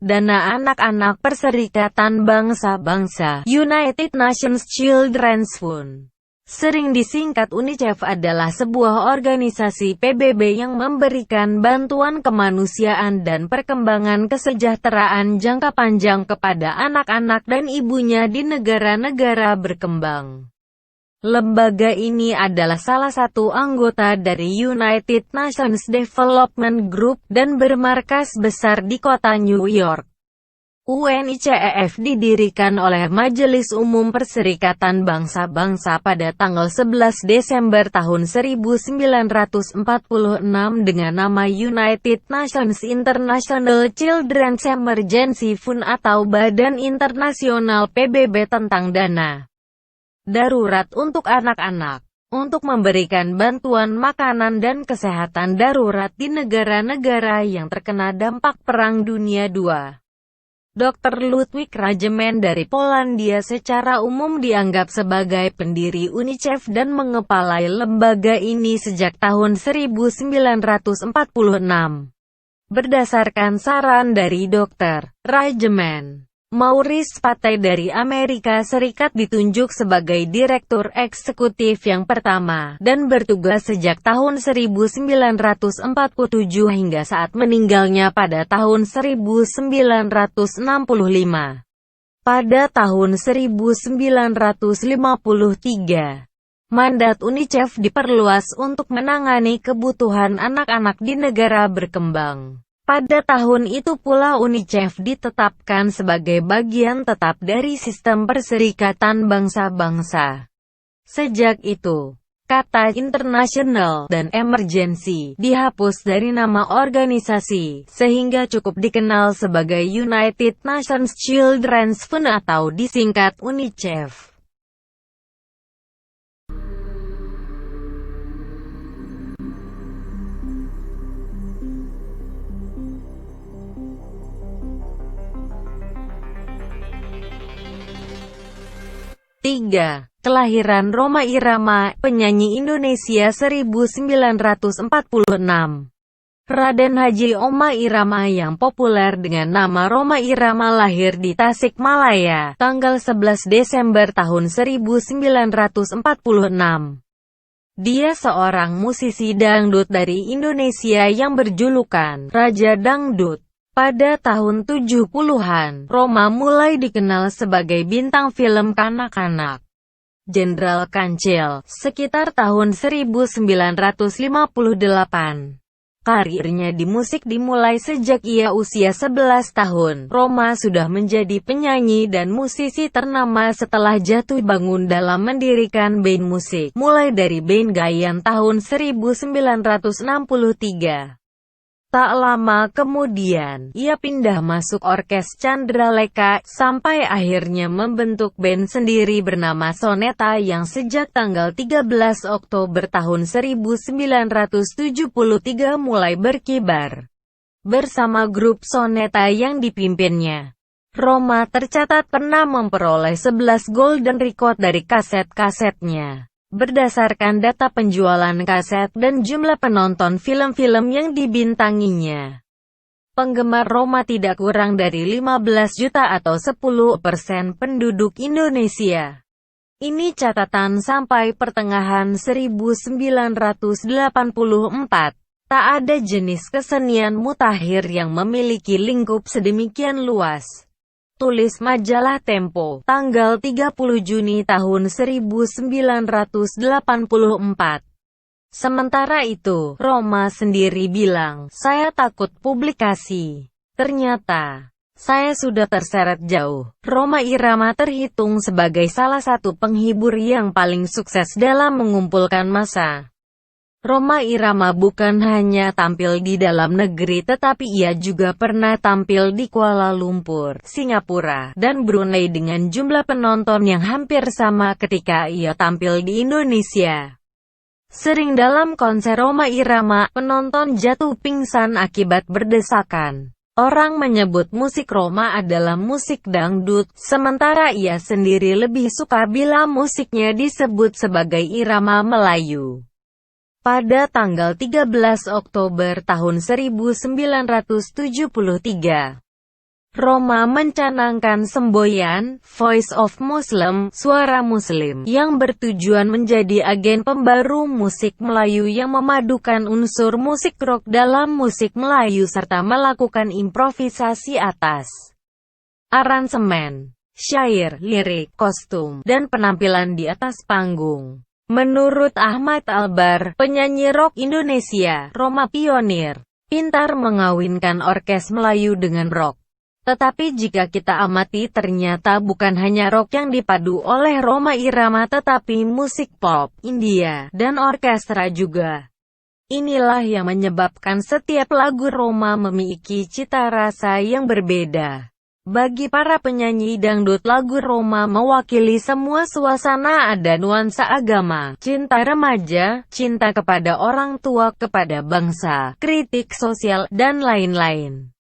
Dana Anak-anak Perserikatan Bangsa-Bangsa, United Nations Children's Fund, sering disingkat UNICEF, adalah sebuah organisasi PBB yang memberikan bantuan kemanusiaan dan perkembangan kesejahteraan jangka panjang kepada anak-anak dan ibunya di negara-negara berkembang. Lembaga ini adalah salah satu anggota dari United Nations Development Group dan bermarkas besar di kota New York. UNICEF didirikan oleh Majelis Umum Perserikatan Bangsa-Bangsa pada tanggal 11 Desember tahun 1946 dengan nama United Nations International Children's Emergency Fund atau Badan Internasional PBB tentang dana darurat untuk anak-anak, untuk memberikan bantuan makanan dan kesehatan darurat di negara-negara yang terkena dampak Perang Dunia II. Dr. Ludwig Rajeman dari Polandia secara umum dianggap sebagai pendiri UNICEF dan mengepalai lembaga ini sejak tahun 1946. Berdasarkan saran dari Dr. Rajeman, Maurice Patey dari Amerika Serikat ditunjuk sebagai Direktur Eksekutif yang pertama, dan bertugas sejak tahun 1947 hingga saat meninggalnya pada tahun 1965. Pada tahun 1953, mandat UNICEF diperluas untuk menangani kebutuhan anak-anak di negara berkembang. Pada tahun itu pula UNICEF ditetapkan sebagai bagian tetap dari sistem Perserikatan Bangsa-Bangsa. Sejak itu, kata internasional dan emergency dihapus dari nama organisasi, sehingga cukup dikenal sebagai United Nations Children's Fund atau disingkat UNICEF. Tiga. Kelahiran Rhoma Irama, penyanyi Indonesia 1946. Raden Haji Oma Irama yang populer dengan nama Rhoma Irama lahir di Tasikmalaya, tanggal 11 Desember tahun 1946. Dia seorang musisi dangdut dari Indonesia yang berjulukan Raja Dangdut. Pada tahun 70-an, Rhoma mulai dikenal sebagai bintang film kanak-kanak Jenderal Kancil, sekitar tahun 1958. Karirnya di musik dimulai sejak ia usia 11 tahun. Rhoma sudah menjadi penyanyi dan musisi ternama setelah jatuh bangun dalam mendirikan band musik, mulai dari band Gayan tahun 1963. Tak lama kemudian, ia pindah masuk Orkes Candraleka, sampai akhirnya membentuk band sendiri bernama Soneta yang sejak tanggal 13 Oktober tahun 1973 mulai berkibar bersama grup Soneta yang dipimpinnya. Rhoma tercatat pernah memperoleh 11 Golden Record dari kaset-kasetnya. Berdasarkan data penjualan kaset dan jumlah penonton film-film yang dibintanginya. Penggemar Roma tidak kurang dari 15 juta atau 10% penduduk Indonesia. Ini catatan sampai pertengahan 1984. Tak ada jenis kesenian mutakhir yang memiliki lingkup sedemikian luas. Tulis majalah Tempo, tanggal 30 Juni tahun 1984. Sementara itu, Roma sendiri bilang, "Saya takut publikasi." Ternyata, saya sudah terseret jauh. Rhoma Irama terhitung sebagai salah satu penghibur yang paling sukses dalam mengumpulkan massa. Rhoma Irama bukan hanya tampil di dalam negeri tetapi ia juga pernah tampil di Kuala Lumpur, Singapura, dan Brunei dengan jumlah penonton yang hampir sama ketika ia tampil di Indonesia. Sering dalam konser Rhoma Irama, penonton jatuh pingsan akibat berdesakan. Orang menyebut musik Rhoma adalah musik dangdut, sementara ia sendiri lebih suka bila musiknya disebut sebagai irama Melayu. Pada tanggal 13 Oktober tahun 1973, Rhoma mencanangkan semboyan, Voice of Muslim, suara Muslim, yang bertujuan menjadi agen pembaru musik Melayu yang memadukan unsur musik rock dalam musik Melayu serta melakukan improvisasi atas aransemen, syair, lirik, kostum, dan penampilan di atas panggung. Menurut Ahmad Albar, penyanyi rock Indonesia, Rhoma pionir, pintar mengawinkan orkes Melayu dengan rock. Tetapi jika kita amati ternyata bukan hanya rock yang dipadu oleh Rhoma Irama tetapi musik pop, India, dan orkestra juga. Inilah yang menyebabkan setiap lagu Rhoma memiliki cita rasa yang berbeda. Bagi para penyanyi dangdut lagu Rhoma mewakili semua suasana, ada nuansa agama, cinta remaja, cinta kepada orang tua, kepada bangsa, kritik sosial, dan lain-lain.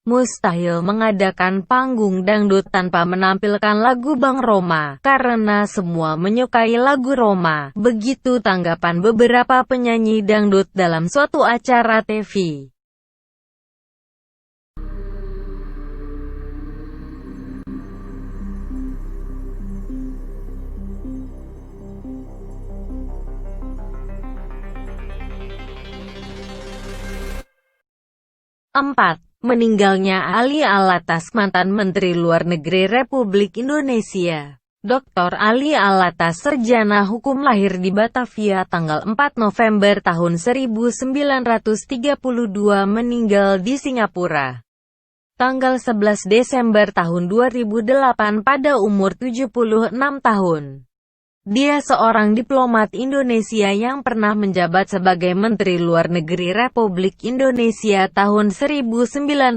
Mustahil mengadakan panggung dangdut tanpa menampilkan lagu Bang Rhoma, karena semua menyukai lagu Rhoma. Begitu tanggapan beberapa penyanyi dangdut dalam suatu acara TV. Empat. Meninggalnya Ali Alatas, mantan Menteri Luar Negeri Republik Indonesia. Dr. Ali Alatas, sarjana hukum, lahir di Batavia tanggal 4 November tahun 1932, meninggal di Singapura tanggal 11 Desember tahun 2008 pada umur 76 tahun. Dia seorang diplomat Indonesia yang pernah menjabat sebagai Menteri Luar Negeri Republik Indonesia tahun 1988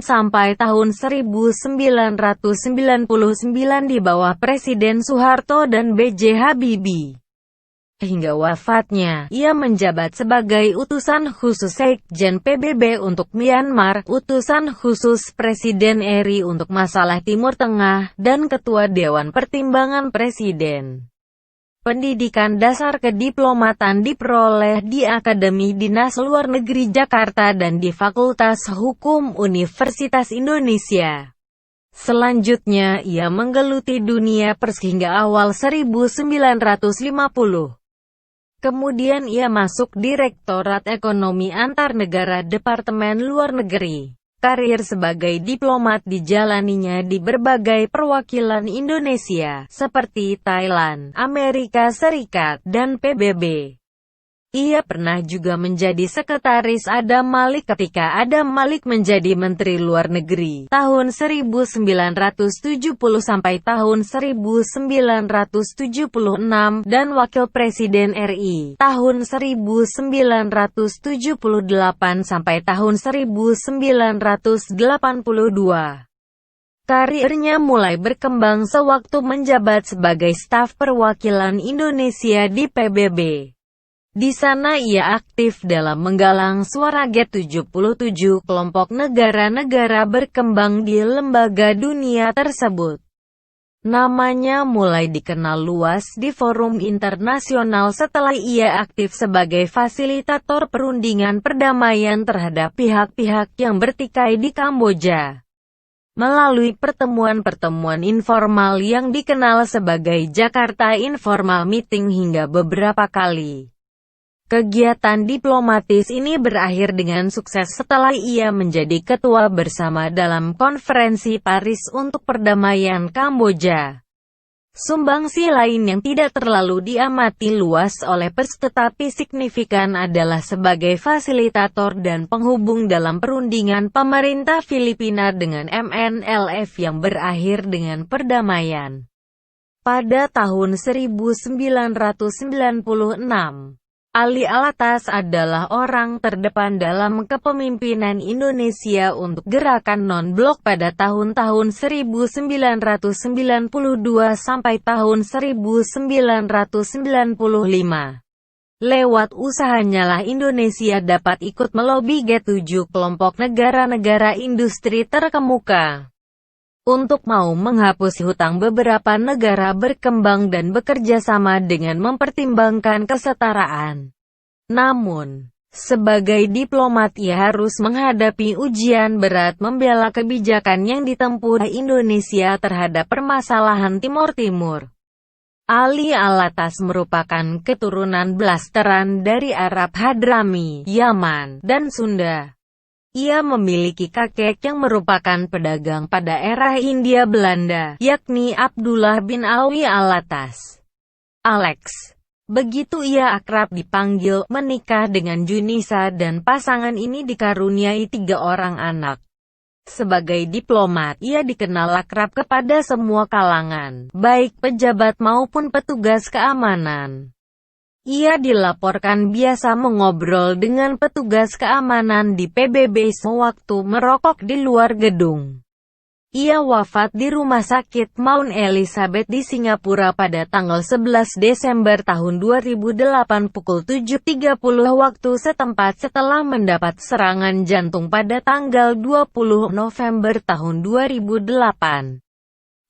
sampai tahun 1999 di bawah Presiden Soeharto dan B.J. Habibie. Hingga wafatnya, ia menjabat sebagai utusan khusus Sekjen PBB untuk Myanmar, utusan khusus Presiden RI untuk masalah Timur Tengah, dan Ketua Dewan Pertimbangan Presiden. Pendidikan dasar kediplomatan diperoleh di Akademi Dinas Luar Negeri Jakarta dan di Fakultas Hukum Universitas Indonesia. Selanjutnya, ia menggeluti dunia pers hingga awal 1950. Kemudian ia masuk Direktorat Ekonomi Antar Negara Departemen Luar Negeri. Karir sebagai diplomat dijalaninya di berbagai perwakilan Indonesia, seperti Thailand, Amerika Serikat, dan PBB. Ia pernah juga menjadi sekretaris Adam Malik ketika Adam Malik menjadi Menteri Luar Negeri tahun 1970 sampai tahun 1976 dan Wakil Presiden RI tahun 1978 sampai tahun 1982. Karirnya mulai berkembang sewaktu menjabat sebagai staf perwakilan Indonesia di PBB. Di sana ia aktif dalam menggalang suara G77, kelompok negara-negara berkembang di lembaga dunia tersebut. Namanya mulai dikenal luas di forum internasional setelah ia aktif sebagai fasilitator perundingan perdamaian terhadap pihak-pihak yang bertikai di Kamboja. Melalui pertemuan-pertemuan informal yang dikenal sebagai Jakarta Informal Meeting hingga beberapa kali. Kegiatan diplomatis ini berakhir dengan sukses setelah ia menjadi ketua bersama dalam Konferensi Paris untuk Perdamaian Kamboja. Sumbangsi lain yang tidak terlalu diamati luas oleh pers tetapi signifikan adalah sebagai fasilitator dan penghubung dalam perundingan pemerintah Filipina dengan MNLF yang berakhir dengan perdamaian. Pada tahun 1996, Ali Alatas adalah orang terdepan dalam kepemimpinan Indonesia untuk gerakan non-blok pada tahun-tahun 1992 sampai tahun 1995. Lewat usahanya lah Indonesia dapat ikut melobi G7 kelompok negara-negara industri terkemuka untuk mau menghapus hutang beberapa negara berkembang dan bekerja sama dengan mempertimbangkan kesetaraan. Namun, sebagai diplomat ia harus menghadapi ujian berat membela kebijakan yang ditempuh Indonesia terhadap permasalahan Timur Timur. Ali Alatas merupakan keturunan blasteran dari Arab Hadrami, Yaman, dan Sunda. Ia memiliki kakek yang merupakan pedagang pada era Hindia Belanda, yakni Abdullah bin Alwi Alatas. Alex. Begitu ia akrab dipanggil, menikah dengan Junisa dan pasangan ini dikaruniai 3 orang anak. Sebagai diplomat, ia dikenal akrab kepada semua kalangan, baik pejabat maupun petugas keamanan. Ia dilaporkan biasa mengobrol dengan petugas keamanan di PBB sewaktu merokok di luar gedung. Ia wafat di Rumah Sakit Mount Elizabeth di Singapura pada tanggal 11 Desember tahun 2008 pukul 7.30 waktu setempat setelah mendapat serangan jantung pada tanggal 20 November tahun 2008.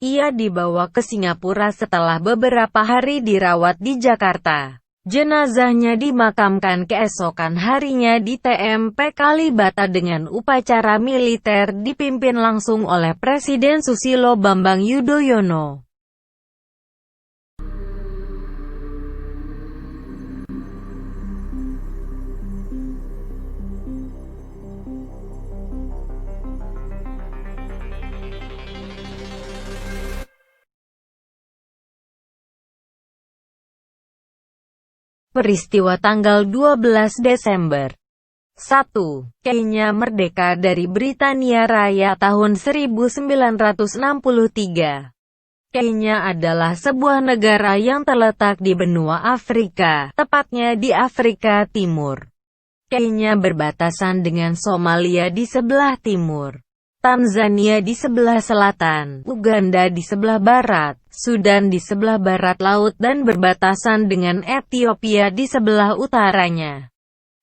Ia dibawa ke Singapura setelah beberapa hari dirawat di Jakarta. Jenazahnya dimakamkan keesokan harinya di TMP Kalibata dengan upacara militer dipimpin langsung oleh Presiden Susilo Bambang Yudhoyono. Peristiwa tanggal 12 Desember 1. Kenya merdeka dari Britania Raya tahun 1963. Kenya adalah sebuah negara yang terletak di benua Afrika, tepatnya di Afrika Timur. Kenya berbatasan dengan Somalia di sebelah timur, Tanzania di sebelah selatan, Uganda di sebelah barat, Sudan di sebelah barat laut dan berbatasan dengan Ethiopia di sebelah utaranya.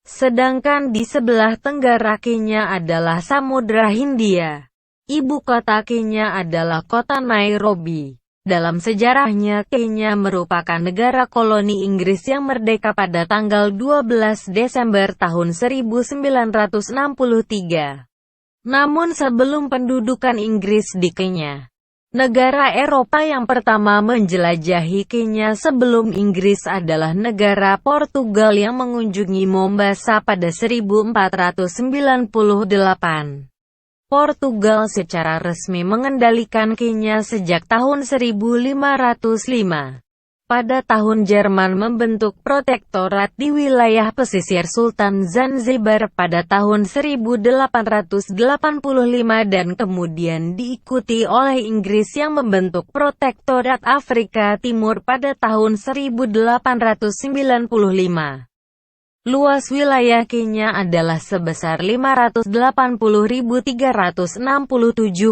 Sedangkan di sebelah tenggara Kenya adalah Samudra Hindia. Ibu kota Kenya adalah kota Nairobi. Dalam sejarahnya, Kenya merupakan negara koloni Inggris yang merdeka pada tanggal 12 Desember tahun 1963. Namun sebelum pendudukan Inggris di Kenya, negara Eropa yang pertama menjelajahi Kenya sebelum Inggris adalah negara Portugal yang mengunjungi Mombasa pada 1498. Portugal secara resmi mengendalikan Kenya sejak tahun 1505. Pada tahun Jerman membentuk protektorat di wilayah pesisir Sultan Zanzibar pada tahun 1885 dan kemudian diikuti oleh Inggris yang membentuk protektorat Afrika Timur pada tahun 1895. Luas wilayah Kenya adalah sebesar 580.367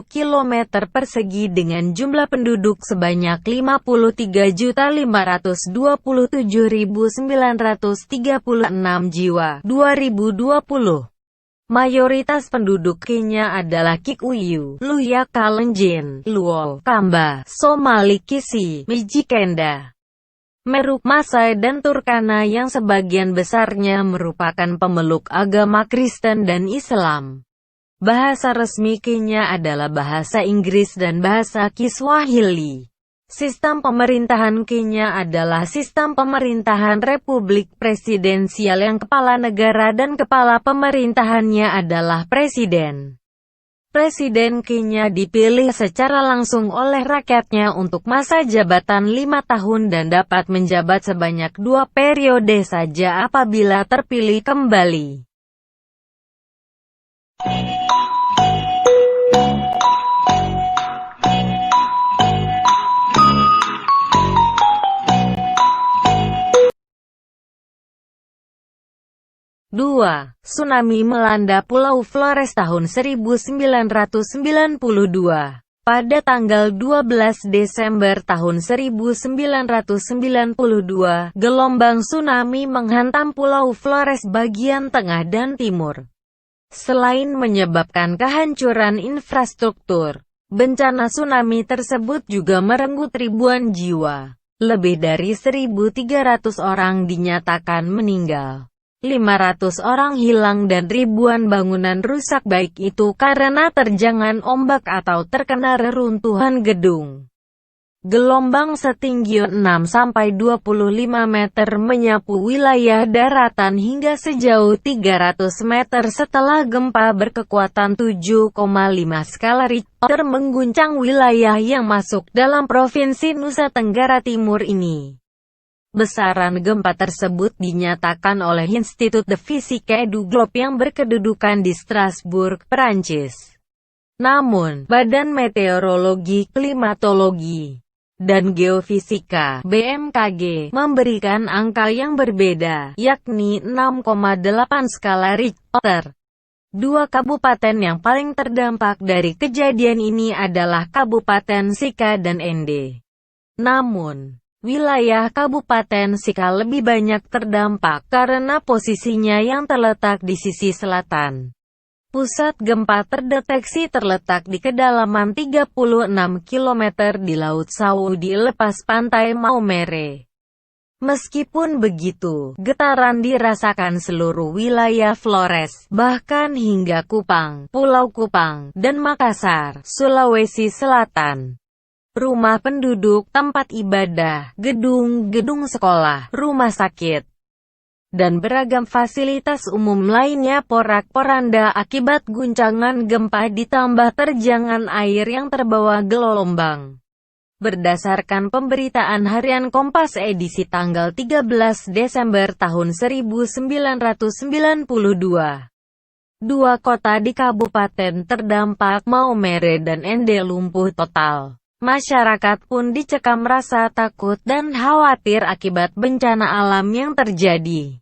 km persegi dengan jumlah penduduk sebanyak 53.527.936 jiwa, 2020. Mayoritas penduduk Kenya adalah Kikuyu, Luhya, Kalenjin, Luo, Kamba, Somali, Kisii, Mijikenda, Meru, Masai dan Turkana yang sebagian besarnya merupakan pemeluk agama Kristen dan Islam. Bahasa resmi Kenya adalah bahasa Inggris dan bahasa Kiswahili. Sistem pemerintahan Kenya adalah sistem pemerintahan republik presidensial yang kepala negara dan kepala pemerintahannya adalah presiden. Presiden Kenya dipilih secara langsung oleh rakyatnya untuk masa jabatan 5 tahun dan dapat menjabat sebanyak 2 periode saja apabila terpilih kembali. Tsunami melanda Pulau Flores tahun 1992. Pada tanggal 12 Desember tahun 1992, gelombang tsunami menghantam Pulau Flores bagian tengah dan timur. Selain menyebabkan kehancuran infrastruktur, bencana tsunami tersebut juga merenggut ribuan jiwa. Lebih dari 1.300 orang dinyatakan meninggal. 500 orang hilang dan ribuan bangunan rusak baik itu karena terjangan ombak atau terkena reruntuhan gedung. Gelombang setinggi 6-25 meter menyapu wilayah daratan hingga sejauh 300 meter setelah gempa berkekuatan 7,5 skala Richter mengguncang wilayah yang masuk dalam Provinsi Nusa Tenggara Timur ini. Besaran gempa tersebut dinyatakan oleh Institut de Physique du Globe yang berkedudukan di Strasbourg, Perancis. Namun, Badan Meteorologi, Klimatologi, dan Geofisika (BMKG) memberikan angka yang berbeda, yakni 6,8 skala Richter. 2 kabupaten yang paling terdampak dari kejadian ini adalah Kabupaten Sika dan Ende. Namun, wilayah Kabupaten Sika lebih banyak terdampak karena posisinya yang terletak di sisi selatan. Pusat gempa terdeteksi terletak di kedalaman 36 km di Laut Saudi lepas pantai Maumere. Meskipun begitu, getaran dirasakan seluruh wilayah Flores, bahkan hingga Kupang, Pulau Kupang, dan Makassar, Sulawesi Selatan. Rumah penduduk, tempat ibadah, gedung-gedung sekolah, rumah sakit, dan beragam fasilitas umum lainnya porak-poranda akibat guncangan gempa ditambah terjangan air yang terbawa gelombang. Berdasarkan pemberitaan harian Kompas edisi tanggal 13 Desember tahun 1992, 2 kota di kabupaten terdampak, Maumere dan Ende, lumpuh total. Masyarakat pun dicekam rasa takut dan khawatir akibat bencana alam yang terjadi.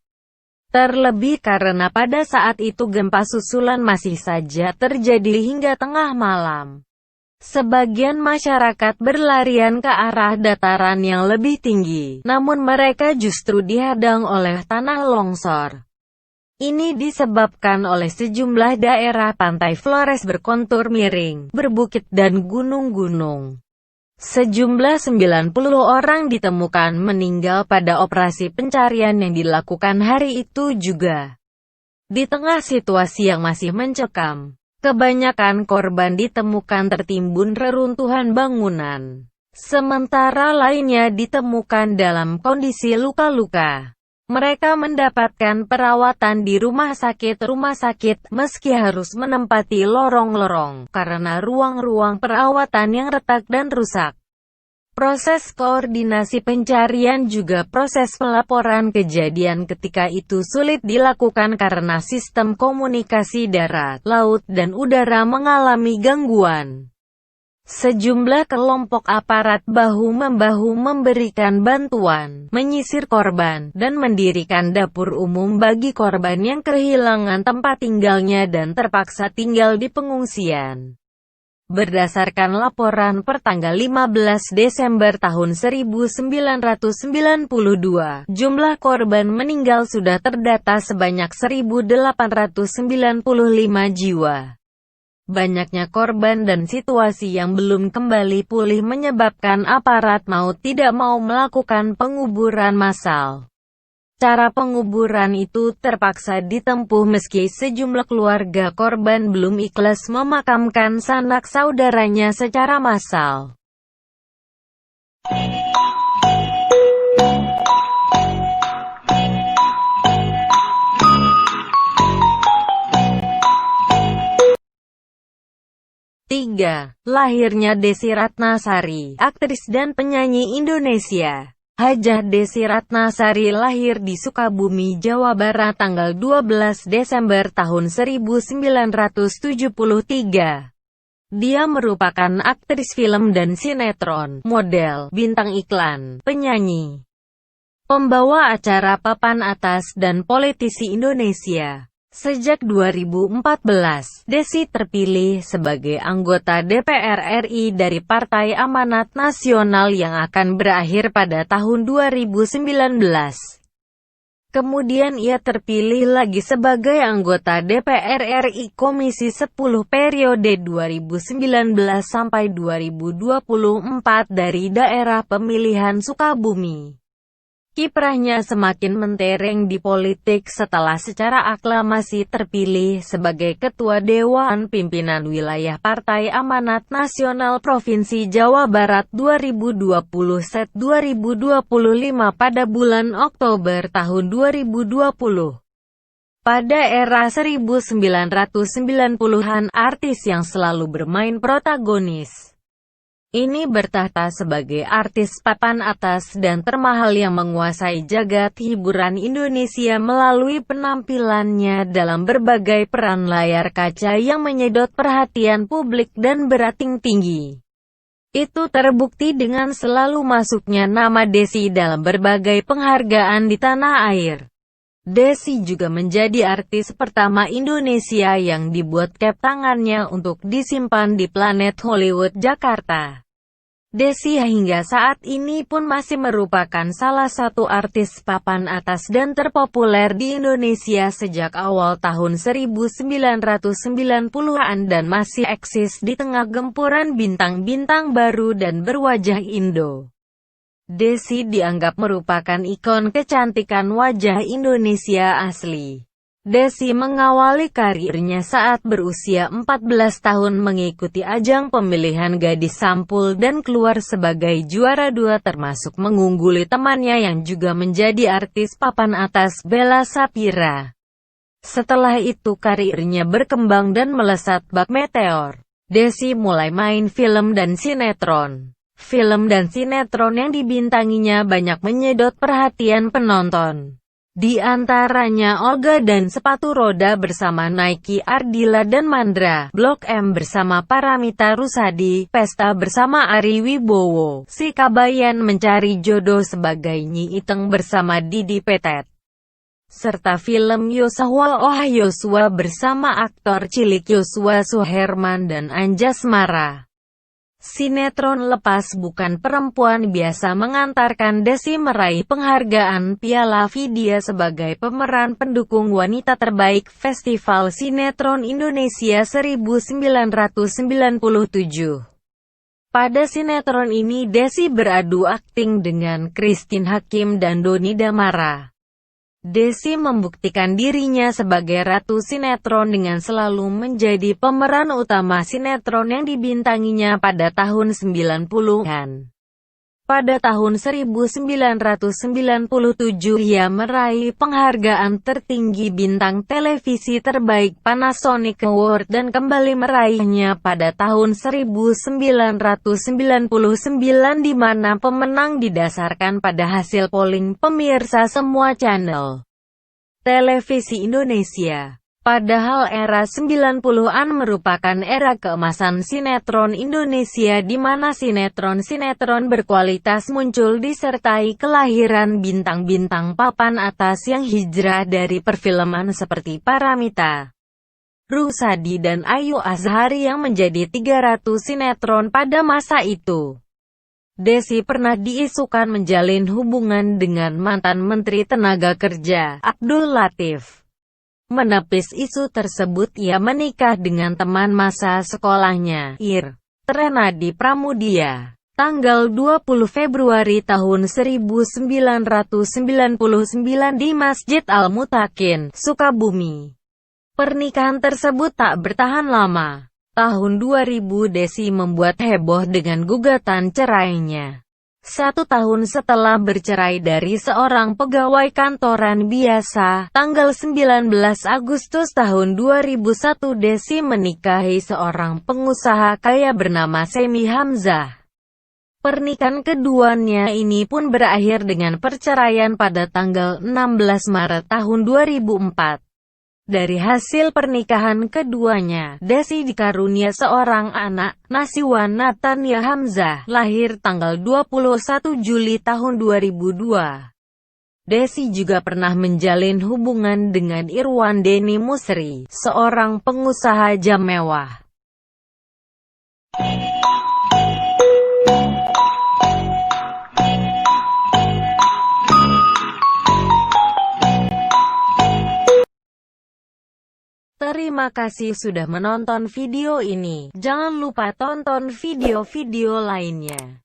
Terlebih karena pada saat itu gempa susulan masih saja terjadi hingga tengah malam. Sebagian masyarakat berlarian ke arah dataran yang lebih tinggi, namun mereka justru dihadang oleh tanah longsor. Ini disebabkan oleh sejumlah daerah pantai Flores berkontur miring, berbukit dan gunung-gunung. Sejumlah 90 orang ditemukan meninggal pada operasi pencarian yang dilakukan hari itu juga. Di tengah situasi yang masih mencekam, kebanyakan korban ditemukan tertimbun reruntuhan bangunan. Sementara lainnya ditemukan dalam kondisi luka-luka. Mereka mendapatkan perawatan di rumah sakit meski harus menempati lorong-lorong karena ruang-ruang perawatan yang retak dan rusak. Proses koordinasi pencarian juga proses pelaporan kejadian ketika itu sulit dilakukan karena sistem komunikasi darat, laut dan udara mengalami gangguan. Sejumlah kelompok aparat bahu-membahu memberikan bantuan, menyisir korban, dan mendirikan dapur umum bagi korban yang kehilangan tempat tinggalnya dan terpaksa tinggal di pengungsian. Berdasarkan laporan pertanggal 15 Desember tahun 1992, jumlah korban meninggal sudah terdata sebanyak 1.895 jiwa. Banyaknya korban dan situasi yang belum kembali pulih menyebabkan aparat mau tidak mau melakukan penguburan massal. Cara penguburan itu terpaksa ditempuh meski sejumlah keluarga korban belum ikhlas memakamkan sanak saudaranya secara massal. Lahirnya Desy Ratnasari, aktris dan penyanyi Indonesia. Hajah Desy Ratnasari lahir di Sukabumi, Jawa Barat tanggal 12 Desember tahun 1973. Dia merupakan aktris film dan sinetron, model, bintang iklan, penyanyi, pembawa acara papan atas dan politisi Indonesia. Sejak 2014, Desy terpilih sebagai anggota DPR RI dari Partai Amanat Nasional yang akan berakhir pada tahun 2019. Kemudian ia terpilih lagi sebagai anggota DPR RI Komisi 10 periode 2019 sampai 2024 dari daerah pemilihan Sukabumi. Kiprahnya semakin mentereng di politik setelah secara aklamasi terpilih sebagai Ketua Dewan Pimpinan Wilayah Partai Amanat Nasional Provinsi Jawa Barat 2020-2025 pada bulan Oktober tahun 2020. Pada era 1990-an, artis yang selalu bermain protagonis ini bertahta sebagai artis papan atas dan termahal yang menguasai jagat hiburan Indonesia melalui penampilannya dalam berbagai peran layar kaca yang menyedot perhatian publik dan berating tinggi. Itu terbukti dengan selalu masuknya nama Desy dalam berbagai penghargaan di tanah air. Desy juga menjadi artis pertama Indonesia yang dibuat cap tangannya untuk disimpan di Planet Hollywood Jakarta. Desy hingga saat ini pun masih merupakan salah satu artis papan atas dan terpopuler di Indonesia sejak awal tahun 1990-an dan masih eksis di tengah gempuran bintang-bintang baru dan berwajah Indo. Desy dianggap merupakan ikon kecantikan wajah Indonesia asli. Desy mengawali karirnya saat berusia 14 tahun mengikuti ajang pemilihan gadis sampul dan keluar sebagai juara 2 termasuk mengungguli temannya yang juga menjadi artis papan atas, Bella Shapira. Setelah itu karirnya berkembang dan melesat bak meteor. Desy mulai main film dan sinetron. Film dan sinetron yang dibintanginya banyak menyedot perhatian penonton. Di antaranya Olga dan Sepatu Roda bersama Nike Ardila dan Mandra, Blok M bersama Paramita Rusady, Pesta bersama Ari Wibowo, Si Kabayan Mencari Jodoh sebagai Nyi Iteng bersama Didi Petet, serta film Yosua Oh Yosua bersama aktor cilik Yosua Suherman dan Anjasmara. Sinetron Lepas Bukan Perempuan biasa mengantarkan Desy meraih penghargaan Piala Vidya sebagai pemeran pendukung wanita terbaik Festival Sinetron Indonesia 1997. Pada sinetron ini Desy beradu akting dengan Christine Hakim dan Doni Damara. Desy membuktikan dirinya sebagai ratu sinetron dengan selalu menjadi pemeran utama sinetron yang dibintanginya pada tahun 90-an. Pada tahun 1997 ia meraih penghargaan tertinggi bintang televisi terbaik Panasonic Award dan kembali meraihnya pada tahun 1999 di mana pemenang didasarkan pada hasil polling pemirsa semua channel televisi Indonesia. Padahal era 90-an merupakan era keemasan sinetron Indonesia di mana sinetron-sinetron berkualitas muncul disertai kelahiran bintang-bintang papan atas yang hijrah dari perfilman seperti Paramita, Rusadi dan Ayu Azhari yang menjadi 300 sinetron pada masa itu. Desi pernah diisukan menjalin hubungan dengan mantan Menteri Tenaga Kerja, Abdul Latif. Menepis isu tersebut, ia menikah dengan teman masa sekolahnya, Renadi Pramudia, tanggal 20 Februari tahun 1999 di Masjid Al-Mutakin, Sukabumi. Pernikahan tersebut tak bertahan lama. Tahun 2000 Desi membuat heboh dengan gugatan cerainya. 1 tahun setelah bercerai dari seorang pegawai kantoran biasa, tanggal 19 Agustus tahun 2001 Desi menikahi seorang pengusaha kaya bernama Semi Hamzah. Pernikahan keduanya ini pun berakhir dengan perceraian pada tanggal 16 Maret tahun 2004. Dari hasil pernikahan keduanya, Desi dikarunia seorang anak, Nasiwan Natania Hamzah, lahir tanggal 21 Juli tahun 2002. Desi juga pernah menjalin hubungan dengan Irwan Denny Musri, seorang pengusaha jam mewah. Terima kasih sudah menonton video ini. Jangan lupa tonton video-video lainnya.